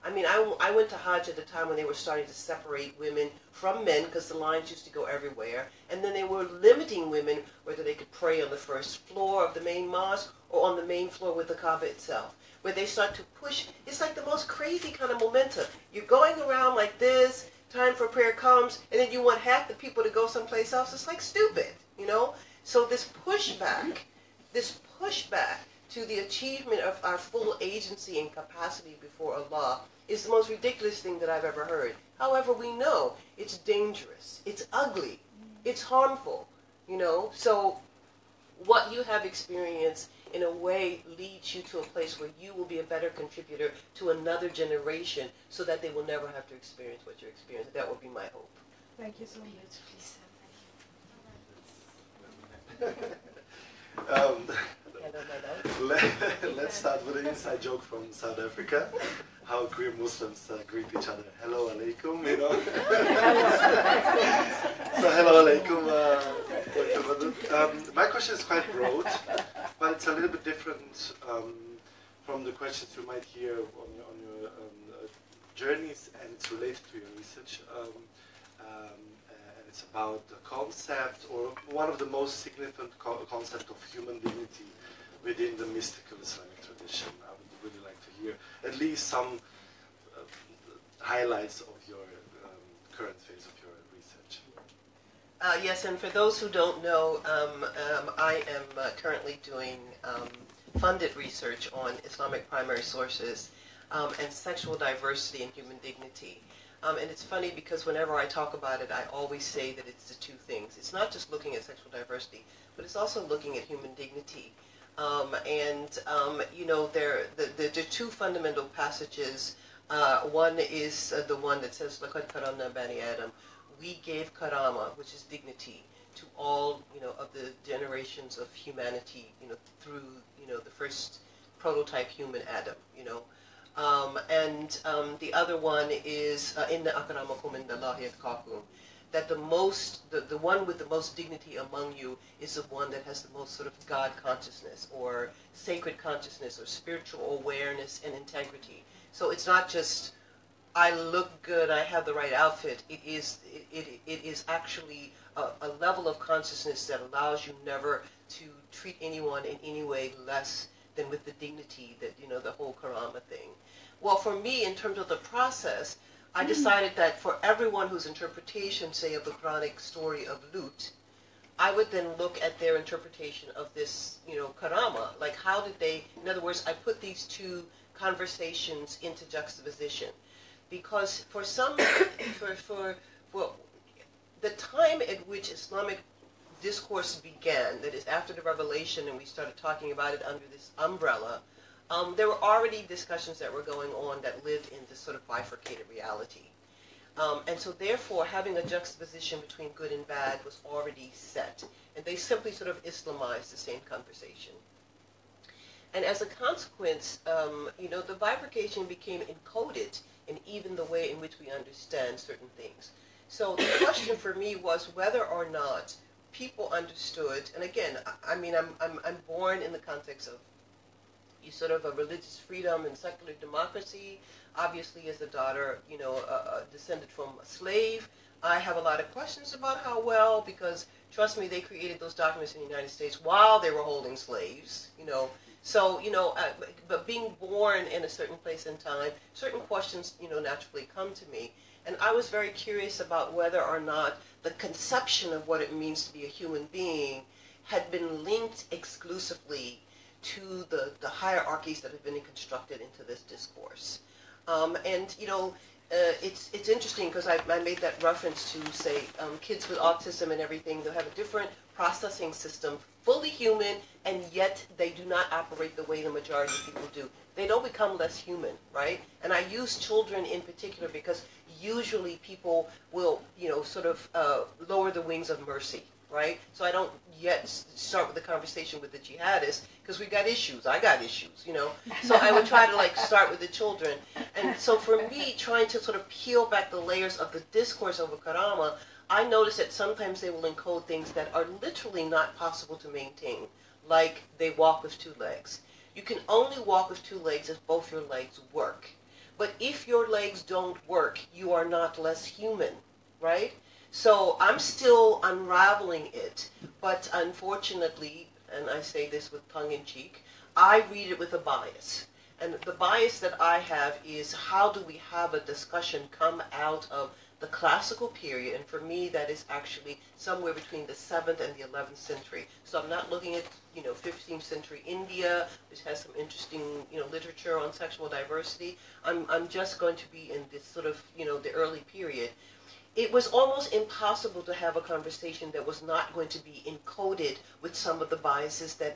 I went to Hajj at the time when they were starting to separate women from men, because the lines used to go everywhere. And then they were limiting women whether they could pray on the first floor of the main mosque or on the main floor with the Kaaba itself, where they start to push. It's like the most crazy kind of momentum. You're going around like this, time for prayer comes, and then you want half the people to go someplace else. It's like stupid, So this pushback to the achievement of our full agency and capacity before Allah is the most ridiculous thing that I've ever heard. However, we know it's dangerous, it's ugly, it's harmful, So what you have experienced in a way leads you to a place where you will be a better contributor to another generation, so that they will never have to experience what you're experiencing. That would be my hope.
Thank you so much.
Let's start with an inside joke from South Africa. How queer Muslims greet each other. Hello alaikum, So hello alaikum, Dr. Wadud. My question is quite broad, but it's a little bit different from the questions you might hear on your journeys, and it's related to your research. And it's about the concept, or one of the most significant concept of human dignity within the mystical Islamic tradition. I would really like to hear at least some highlights of your current phase of your research.
Yes, and for those who don't know, I am currently doing funded research on Islamic primary sources and sexual diversity and human dignity. And it's funny because whenever I talk about it, I always say that it's the two things. It's not just looking at sexual diversity, but it's also looking at human dignity. There are 2 fundamental passages. One is the one that says, "Laqad karamna bani Adam." We gave karama, which is dignity, to all of the generations of humanity, through the first prototype human Adam, the other one is inna akramakum indallahi atqakum, that the one with the most dignity among you is the one that has the most sort of God consciousness or sacred consciousness or spiritual awareness and integrity. So it's not just I look good, I have the right outfit. It is actually a level of consciousness that allows you never to treat anyone in any way less than with the dignity that, the whole karama thing. Well, for me, in terms of the process, I decided that for everyone whose interpretation, say, of the Quranic story of Lut, I would then look at their interpretation of this, karama. Like, how did they, in other words, I put these two conversations into juxtaposition. Because for some, for the time at which Islamic discourse began, that is after the revelation and we started talking about it under this umbrella, there were already discussions that were going on that lived in this sort of bifurcated reality. And so therefore, having a juxtaposition between good and bad was already set. And they simply sort of Islamized the same conversation. And as a consequence, the bifurcation became encoded in even the way in which we understand certain things. So the question for me was whether or not people understood, and again, I'm born in the context of sort of a religious freedom and secular democracy. Obviously, as a daughter, descended from a slave, I have a lot of questions about how well, because trust me, they created those documents in the United States while they were holding slaves, So, but being born in a certain place and time, certain questions, naturally come to me. And I was very curious about whether or not the conception of what it means to be a human being had been linked exclusively to the hierarchies that have been constructed into this discourse. It's interesting because I made that reference to, say, kids with autism and everything. They'll have a different processing system, fully human, and yet they do not operate the way the majority of people do. They don't become less human, right? And I use children in particular because usually people will, sort of lower the wings of mercy, right? So I don't yet start with the conversation with the jihadists because we got issues. I got issues, So I would try to start with the children. And so for me, trying to sort of peel back the layers of the discourse over karama, I notice that sometimes they will encode things that are literally not possible to maintain, like they walk with two legs. You can only walk with two legs if both your legs work. But if your legs don't work, you are not less human, right? So I'm still unraveling it, but unfortunately, and I say this with tongue-in-cheek, I read it with a bias. And the bias that I have is how do we have a discussion come out of the classical period, and for me that is actually somewhere between the 7th and the 11th century. So I'm not looking at, 15th century India, which has some interesting, literature on sexual diversity. I'm just going to be in this sort of, the early period. It was almost impossible to have a conversation that was not going to be encoded with some of the biases that,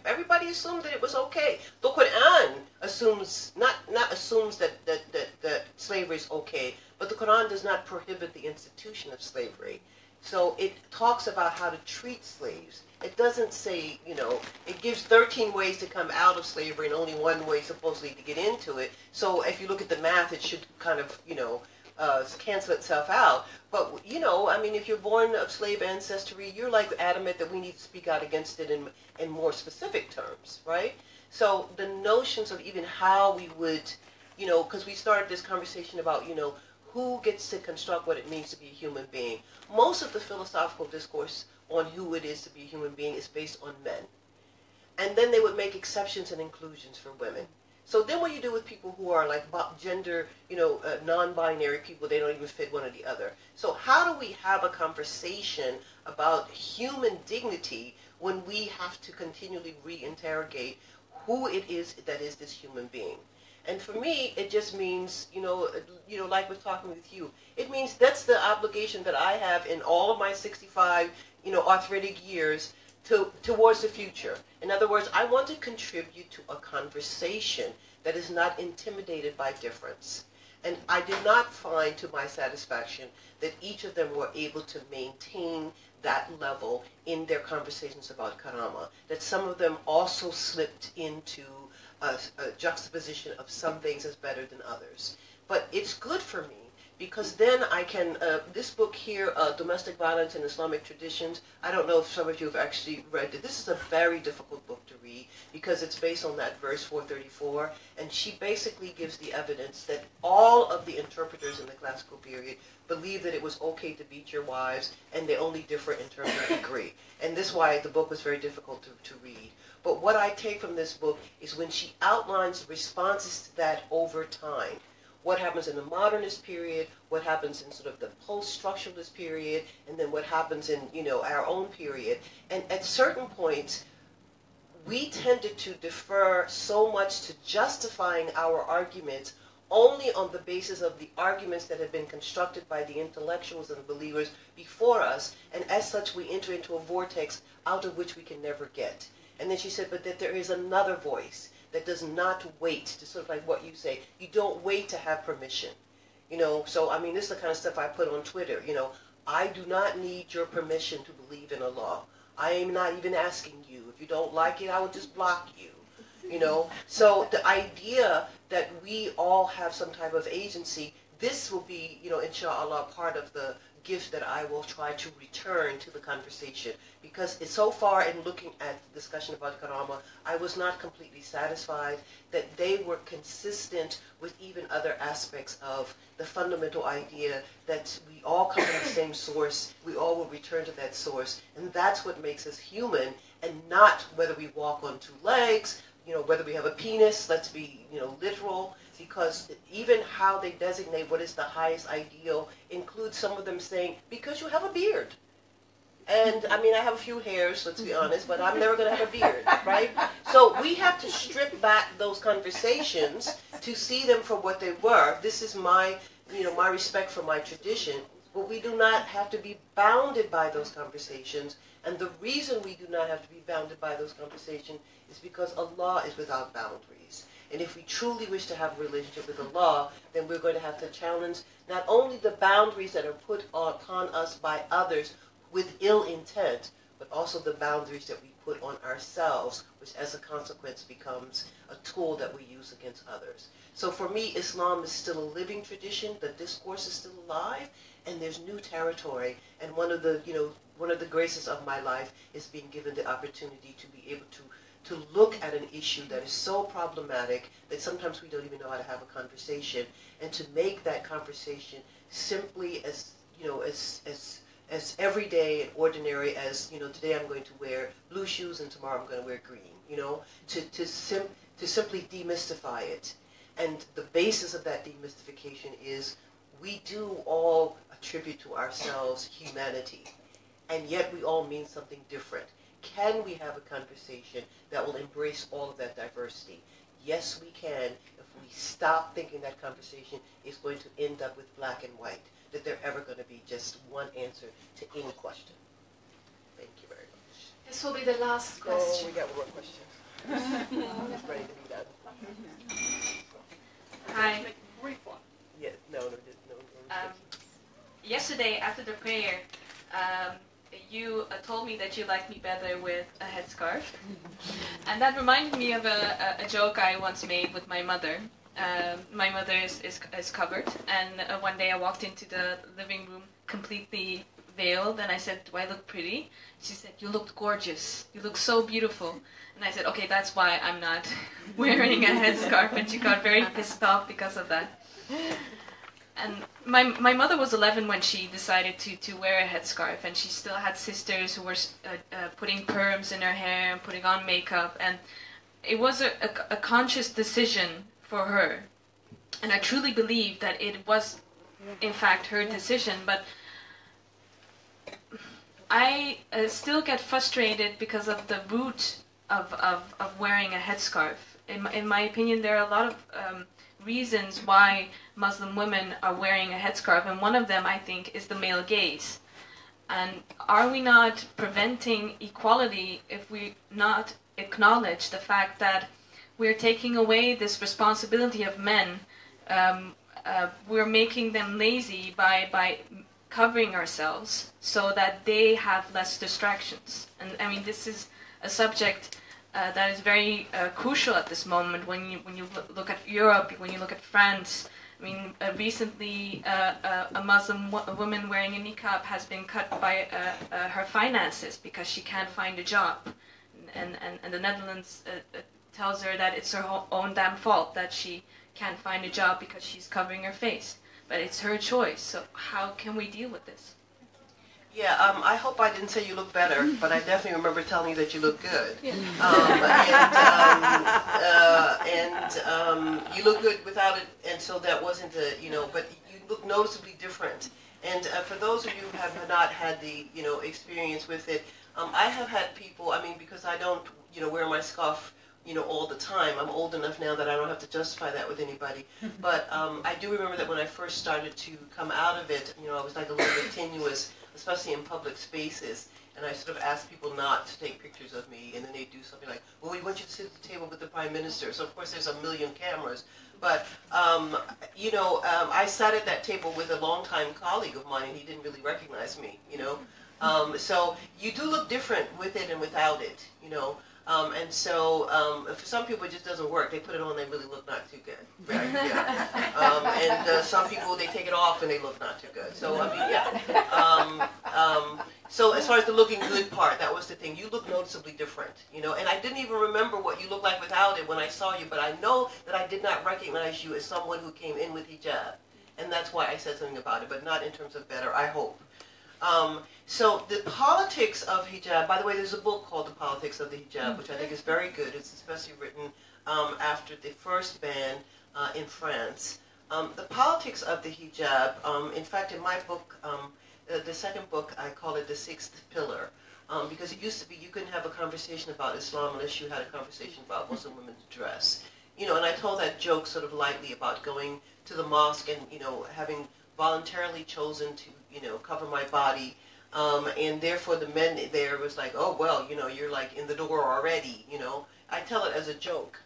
everybody assumed that it was okay. The Quran assumes, not assumes that slavery is okay, but the Quran does not prohibit the institution of slavery. So it talks about how to treat slaves. It doesn't say, it gives 13 ways to come out of slavery and only one way supposedly to get into it. So if you look at the math, it should kind of, cancel itself out. But, if you're born of slave ancestry, you're adamant that we need to speak out against it in more specific terms, right? So the notions of even how we would, because we started this conversation about, who gets to construct what it means to be a human being. Most of the philosophical discourse on who it is to be a human being is based on men. And then they would make exceptions and inclusions for women. So then what you do with people who are gender, non-binary people, they don't even fit one or the other. So how do we have a conversation about human dignity when we have to continually reinterrogate who it is that is this human being? And for me, it just means, like we're talking with you, it means that's the obligation that I have in all of my 65, arthritic years towards the future. In other words, I want to contribute to a conversation that is not intimidated by difference. And I did not find, to my satisfaction, that each of them were able to maintain that level in their conversations about karama. That some of them also slipped into a juxtaposition of some things as better than others. But it's good for me because then I can, this book here, Domestic Violence in Islamic Traditions, I don't know if some of you have actually read it. This is a very difficult book to read because it's based on that verse 434, and she basically gives the evidence that all of the interpreters in the classical period believed that it was okay to beat your wives, and they only differ in terms of degree. And this is why the book was very difficult to read. But what I take from this book is when she outlines responses to that over time. What happens in the modernist period, what happens in sort of the post-structuralist period, and then what happens in, you know, our own period. And at certain points, we tended to defer so much to justifying our arguments only on the basis of the arguments that had been constructed by the intellectuals and the believers before us, and as such we enter into a vortex out of which we can never get. And then she said, but that there is another voice that does not wait to sort of like what you say. You don't wait to have permission. You know, so I mean, this is the kind of stuff I put on Twitter. You know, I do not need your permission to believe in Allah. I am not even asking you. If you don't like it, I will just block you. You know, so the idea that we all have some type of agency, this will be, you know, inshallah, part of the gift that I will try to return to the conversation. Because it's so far in looking at the discussion about Karama, I was not completely satisfied that they were consistent with even other aspects of the fundamental idea that we all come from the same source, we all will return to that source, and that's what makes us human, and not whether we walk on two legs, you know, whether we have a penis, let's be, you know, literal, because even how they designate what is the highest ideal includes some of them saying, because you have a beard. And, I mean, I have a few hairs, let's be honest, but I'm never going to have a beard, right? So we have to strip back those conversations to see them for what they were. This is my, you know, my respect for my tradition, but we do not have to be bounded by those conversations. And the reason we do not have to be bounded by those conversations is because Allah is without boundaries. And if we truly wish to have a relationship with Allah, then we're going to have to challenge not only the boundaries that are put upon us by others with ill intent, but also the boundaries that we put on ourselves, which as a consequence becomes a tool that we use against others. So for me, Islam is still a living tradition, the discourse is still alive, and there's new territory. And one of the, you know, one of the graces of my life is being given the opportunity to be able to look at an issue that is so problematic that sometimes we don't even know how to have a conversation, and to make that conversation simply as, you know, as everyday and ordinary as, you know, today I'm going to wear blue shoes and tomorrow I'm going to wear green, you know, to simply demystify it. And the basis of that demystification is we do all attribute to ourselves humanity, and yet we all mean something different. Can we have a conversation that will embrace all of that diversity? Yes, we can, if we stop thinking that conversation is going to end up with black and white, that they're ever going to be just one answer to any question. Thank you very much.
This will be the last question.
Oh, we got more questions. I'm just ready to do that.
Hi.
Yeah, no.
Yesterday, after the prayer, you told me that you liked me better with a headscarf. And that reminded me of a joke I once made with my mother. My mother is covered, and one day I walked into the living room completely veiled, and I said, do I look pretty? She said, you looked gorgeous. You look so beautiful. And I said, okay, that's why I'm not wearing a headscarf. And she got very pissed off because of that. And my mother was 11 when she decided to wear a headscarf, and she still had sisters who were putting perms in her hair and putting on makeup, and it was a conscious decision for her. And I truly believe that it was, in fact, her decision, but I still get frustrated because of the root of wearing a headscarf. In my opinion, there are a lot of reasons why Muslim women are wearing a headscarf, and one of them, I think, is the male gaze. And are we not preventing equality if we not acknowledge the fact that we're taking away this responsibility of men? We're making them lazy by covering ourselves so that they have less distractions. And I mean, this is a subject that is very crucial at this moment when you look at Europe, when you look at France. I mean, recently a Muslim woman wearing a niqab has been cut by her finances because she can't find a job. And the Netherlands tells her that it's her own damn fault that she can't find a job because she's covering her face. But it's her choice, so how can we deal with this?
Yeah, I hope I didn't say you look better, but I definitely remember telling you that you look good.
Yeah.
You look good without it, and so that wasn't a, but you look noticeably different. And for those of you who have not had the, experience with it, I have had people, because I don't, wear my scarf, all the time. I'm old enough now that I don't have to justify that with anybody. But I do remember that when I first started to come out of it, I was like a little bit tenuous, especially in public spaces. And I sort of asked people not to take pictures of me, and then they do something like, well, we want you to sit at the table with the Prime Minister. So, of course, there's a million cameras. But, I sat at that table with a longtime colleague of mine, and he didn't really recognize me, So you do look different with it and without it, for some people it just doesn't work. They put it on, they really look not too good. Right? Yeah. Some people, they take it off and they look not too good. So, so as far as the looking good part, that was the thing. You look noticeably different, and I didn't even remember what you looked like without it when I saw you, but I know that I did not recognize you as someone who came in with hijab. And that's why I said something about it, but not in terms of better, I hope. So the politics of hijab, by the way, there's a book called The Politics of the Hijab, which I think is very good. It's especially written after the first ban in France. The politics of the hijab, in fact, in my book, the second book, I call it The Sixth Pillar, because it used to be you couldn't have a conversation about Islam unless you had a conversation about Muslim women's dress. And I told that joke sort of lightly about going to the mosque and, having voluntarily chosen to, cover my body. And therefore the men there was like, oh, well, you're like in the door already, I tell it as a joke.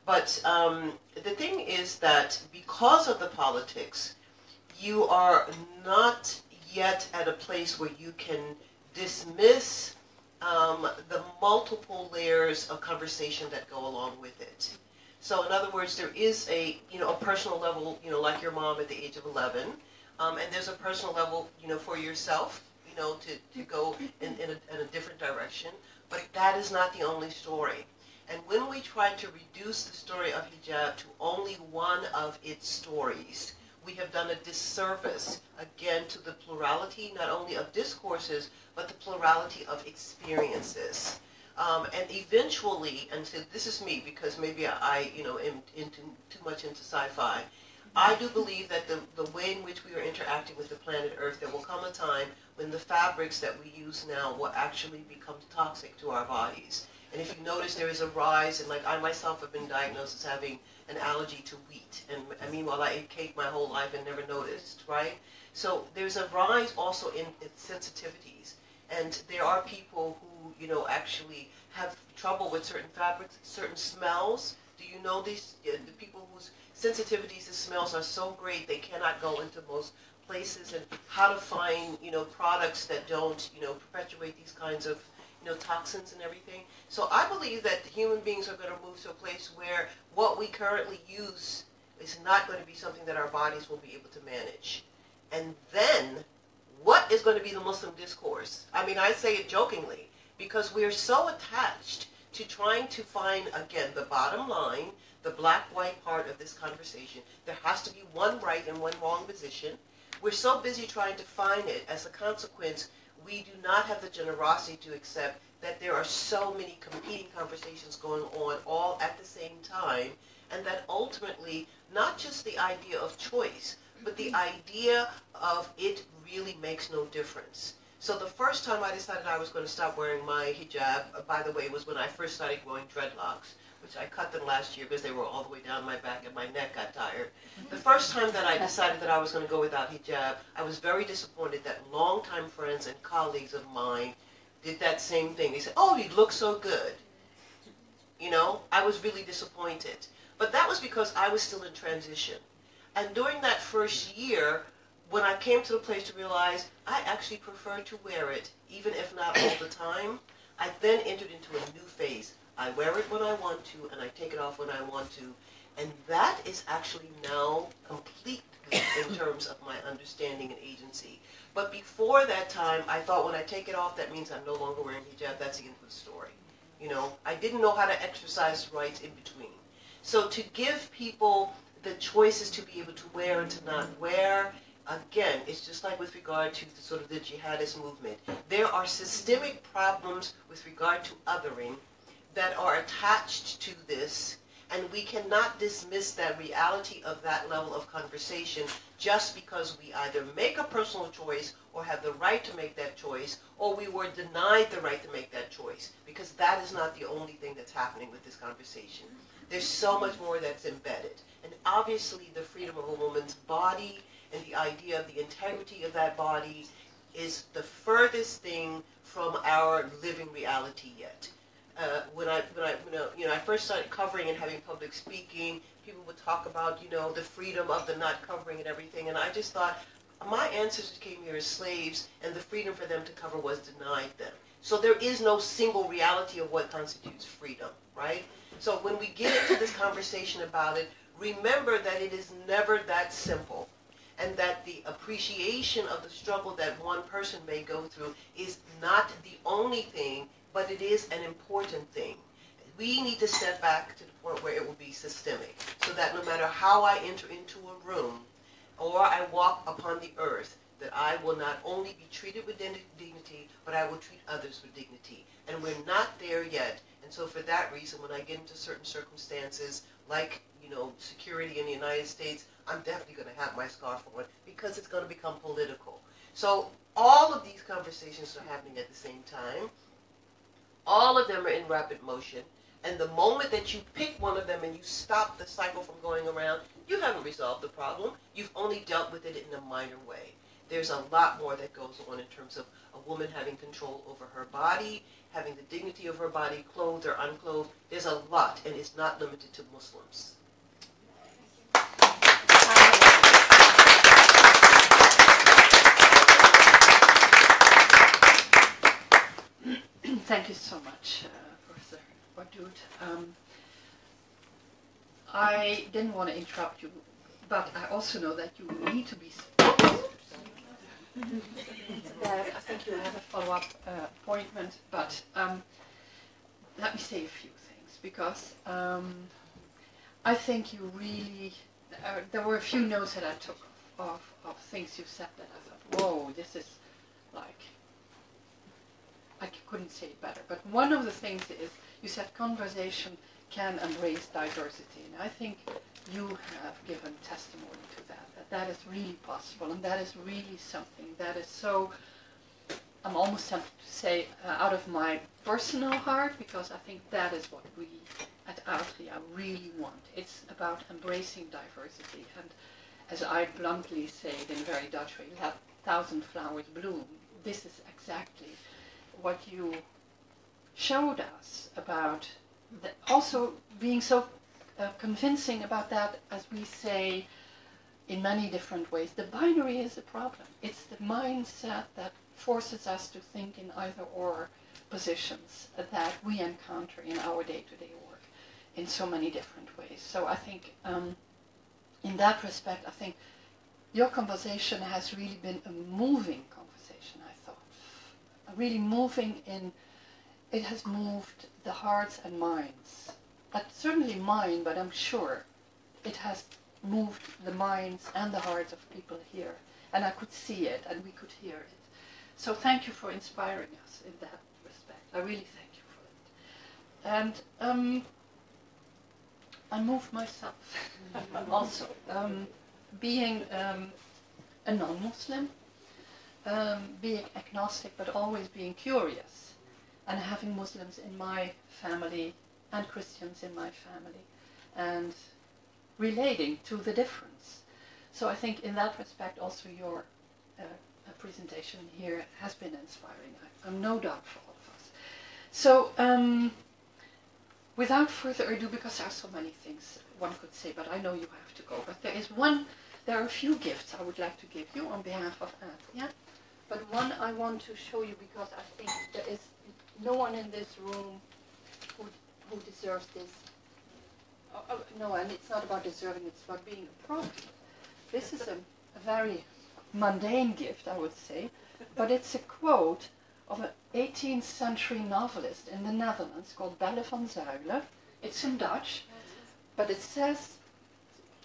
But the thing is that because of the politics, you are not yet at a place where you can dismiss the multiple layers of conversation that go along with it. So in other words, there is a personal level, like your mom at the age of 11, and there's a personal level, for yourself, to go in a different direction. But that is not the only story. And when we try to reduce the story of hijab to only one of its stories, we have done a disservice, again, to the plurality, not only of discourses, but the plurality of experiences. And eventually, and so this is me, because maybe I am too much into sci-fi, I do believe that the way in which we are interacting with the planet Earth, there will come a time when the fabrics that we use now will actually become toxic to our bodies. And if you notice, there is a rise, and like I myself have been diagnosed as having an allergy to wheat, and meanwhile I ate cake my whole life and never noticed, right? So there's a rise also in sensitivities, and there are people who, actually have trouble with certain fabrics, certain smells. Do you know these, the people whose sensitivities to smells are so great they cannot go into most places, and how to find, products that don't, perpetuate these kinds of, toxins and everything. So I believe that human beings are going to move to a place where what we currently use is not going to be something that our bodies will be able to manage. And then, what is going to be the Muslim discourse? I say it jokingly, because we're so attached to trying to find, again, the bottom line, the black-white part of this conversation. There has to be one right and one wrong position. We're so busy trying to find it. As a consequence, we do not have the generosity to accept that there are so many competing conversations going on all at the same time, and that ultimately, not just the idea of choice, but the idea of it really makes no difference. So the first time I decided I was going to stop wearing my hijab, by the way, was when I first started growing dreadlocks, which I cut them last year because they were all the way down my back and my neck got tired. The first time that I decided that I was going to go without hijab, I was very disappointed that longtime friends and colleagues of mine did that same thing. They said, oh, you look so good. I was really disappointed. But that was because I was still in transition. And during that first year, when I came to the place to realize I actually prefer to wear it, even if not all the time, I then entered into a new phase. I wear it when I want to, and I take it off when I want to. And that is actually now complete in terms of my understanding and agency. But before that time, I thought when I take it off, that means I'm no longer wearing hijab. That's the end of the story. You know, I didn't know how to exercise rights in between. So to give people the choices to be able to wear and to not wear, again, it's just like with regard to the, sort of the jihadist movement. There are systemic problems with regard to othering that are attached to this, and we cannot dismiss that reality of that level of conversation just because we either make a personal choice or have the right to make that choice, or we were denied the right to make that choice, because that is not the only thing that's happening with this conversation. There's so much more that's embedded. And obviously the freedom of a woman's body and the idea of the integrity of that body is the furthest thing from our living reality yet. When I first started covering and having public speaking, people would talk about, you know, the freedom of the not covering and everything, and I just thought, my ancestors came here as slaves, and the freedom for them to cover was denied them. So there is no single reality of what constitutes freedom, right? So when we get into this conversation about it, remember that it is never that simple, and that the appreciation of the struggle that one person may go through is not the only thing, but it is an important thing. We need to step back to the point where it will be systemic, so that no matter how I enter into a room or I walk upon the earth, that I will not only be treated with dignity, but I will treat others with dignity. And we're not there yet. And so for that reason, when I get into certain circumstances, like, you know, security in the United States, I'm definitely going to have my scarf on because it's going to become political. So all of these conversations are happening at the same time. All of them are in rapid motion. And the moment that you pick one of them and you stop the cycle from going around, you haven't resolved the problem. You've only dealt with it in a minor way. There's a lot more that goes on in terms of a woman having control over her body, having the dignity of her body, clothed or unclothed. There's a lot, and it's not limited to Muslims.
Thank you so much, Professor Wadud. I didn't want to interrupt you, but I also know that you need to be. I think you have a follow-up appointment, but let me say a few things, because I think you really, there were a few notes that I took of things you said that I thought, whoa, this is like, I couldn't say it better. But one of the things is, you said conversation can embrace diversity, and I think you have given testimony to that that is really possible, and that is really something that is so, I'm almost tempted to say, out of my personal heart, because I think that is what we at Atria really want. It's about embracing diversity, and as I bluntly say it in a very Dutch way, let 1,000 flowers bloom. This is exactly what you showed us about, also being so convincing about that, as we say in many different ways. The binary is a problem. It's the mindset that forces us to think in either or positions that we encounter in our day-to-day work in so many different ways. So I think in that respect, I think your conversation has really been a moving conversation, I thought. Really moving in, it has moved the hearts and minds. Certainly mine, but I'm sure it has moved the minds and the hearts of people here. And I could see it, and we could hear it. So thank you for inspiring us in that respect. I really thank you for it. And I moved myself also. Being a non-Muslim, being agnostic, but always being curious, and having Muslims in my family and Christians in my family, and relating to the difference. So I think in that respect also your presentation here has been inspiring. I'm no doubt for all of us. So without further ado, because there are so many things one could say, but I know you have to go, but there are a few gifts I would like to give you on behalf of Atria, but one I want to show you because I think there is no one in this room who deserves this no, and it's not about deserving, it's about being appropriate. This is a very mundane gift, I would say, but it's a quote of an 18th century novelist in the Netherlands called Belle van Zuylen. It's in Dutch, but it says,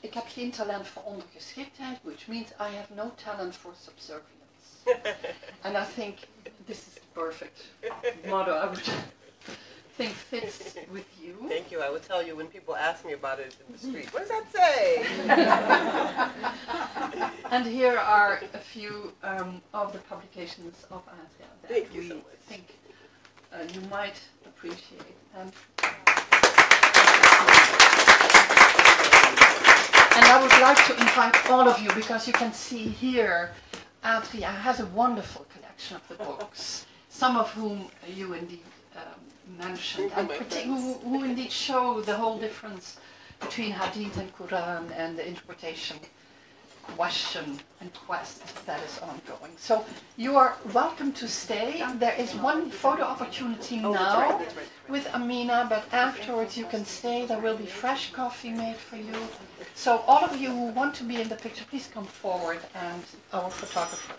ik heb geen talent voor ondergeschiktheid, which means I have no talent for subservience. And I think this is the perfect motto I would think fits with you.
Thank you. I will tell you when people ask me about it in the street. What does that say?
And here are a few of the publications of Atria that we think you might appreciate. And I would like to invite all of you, because you can see here, Atria has a wonderful collection of the books, some of whom you indeed mentioned, and who indeed show the whole difference between Hadith and Quran and the interpretation question and quest that is ongoing. So you are welcome to stay. There is one photo opportunity now with Amina, but afterwards you can stay. There will be fresh coffee made for you. So all of you who want to be in the picture, please come forward, and our photographer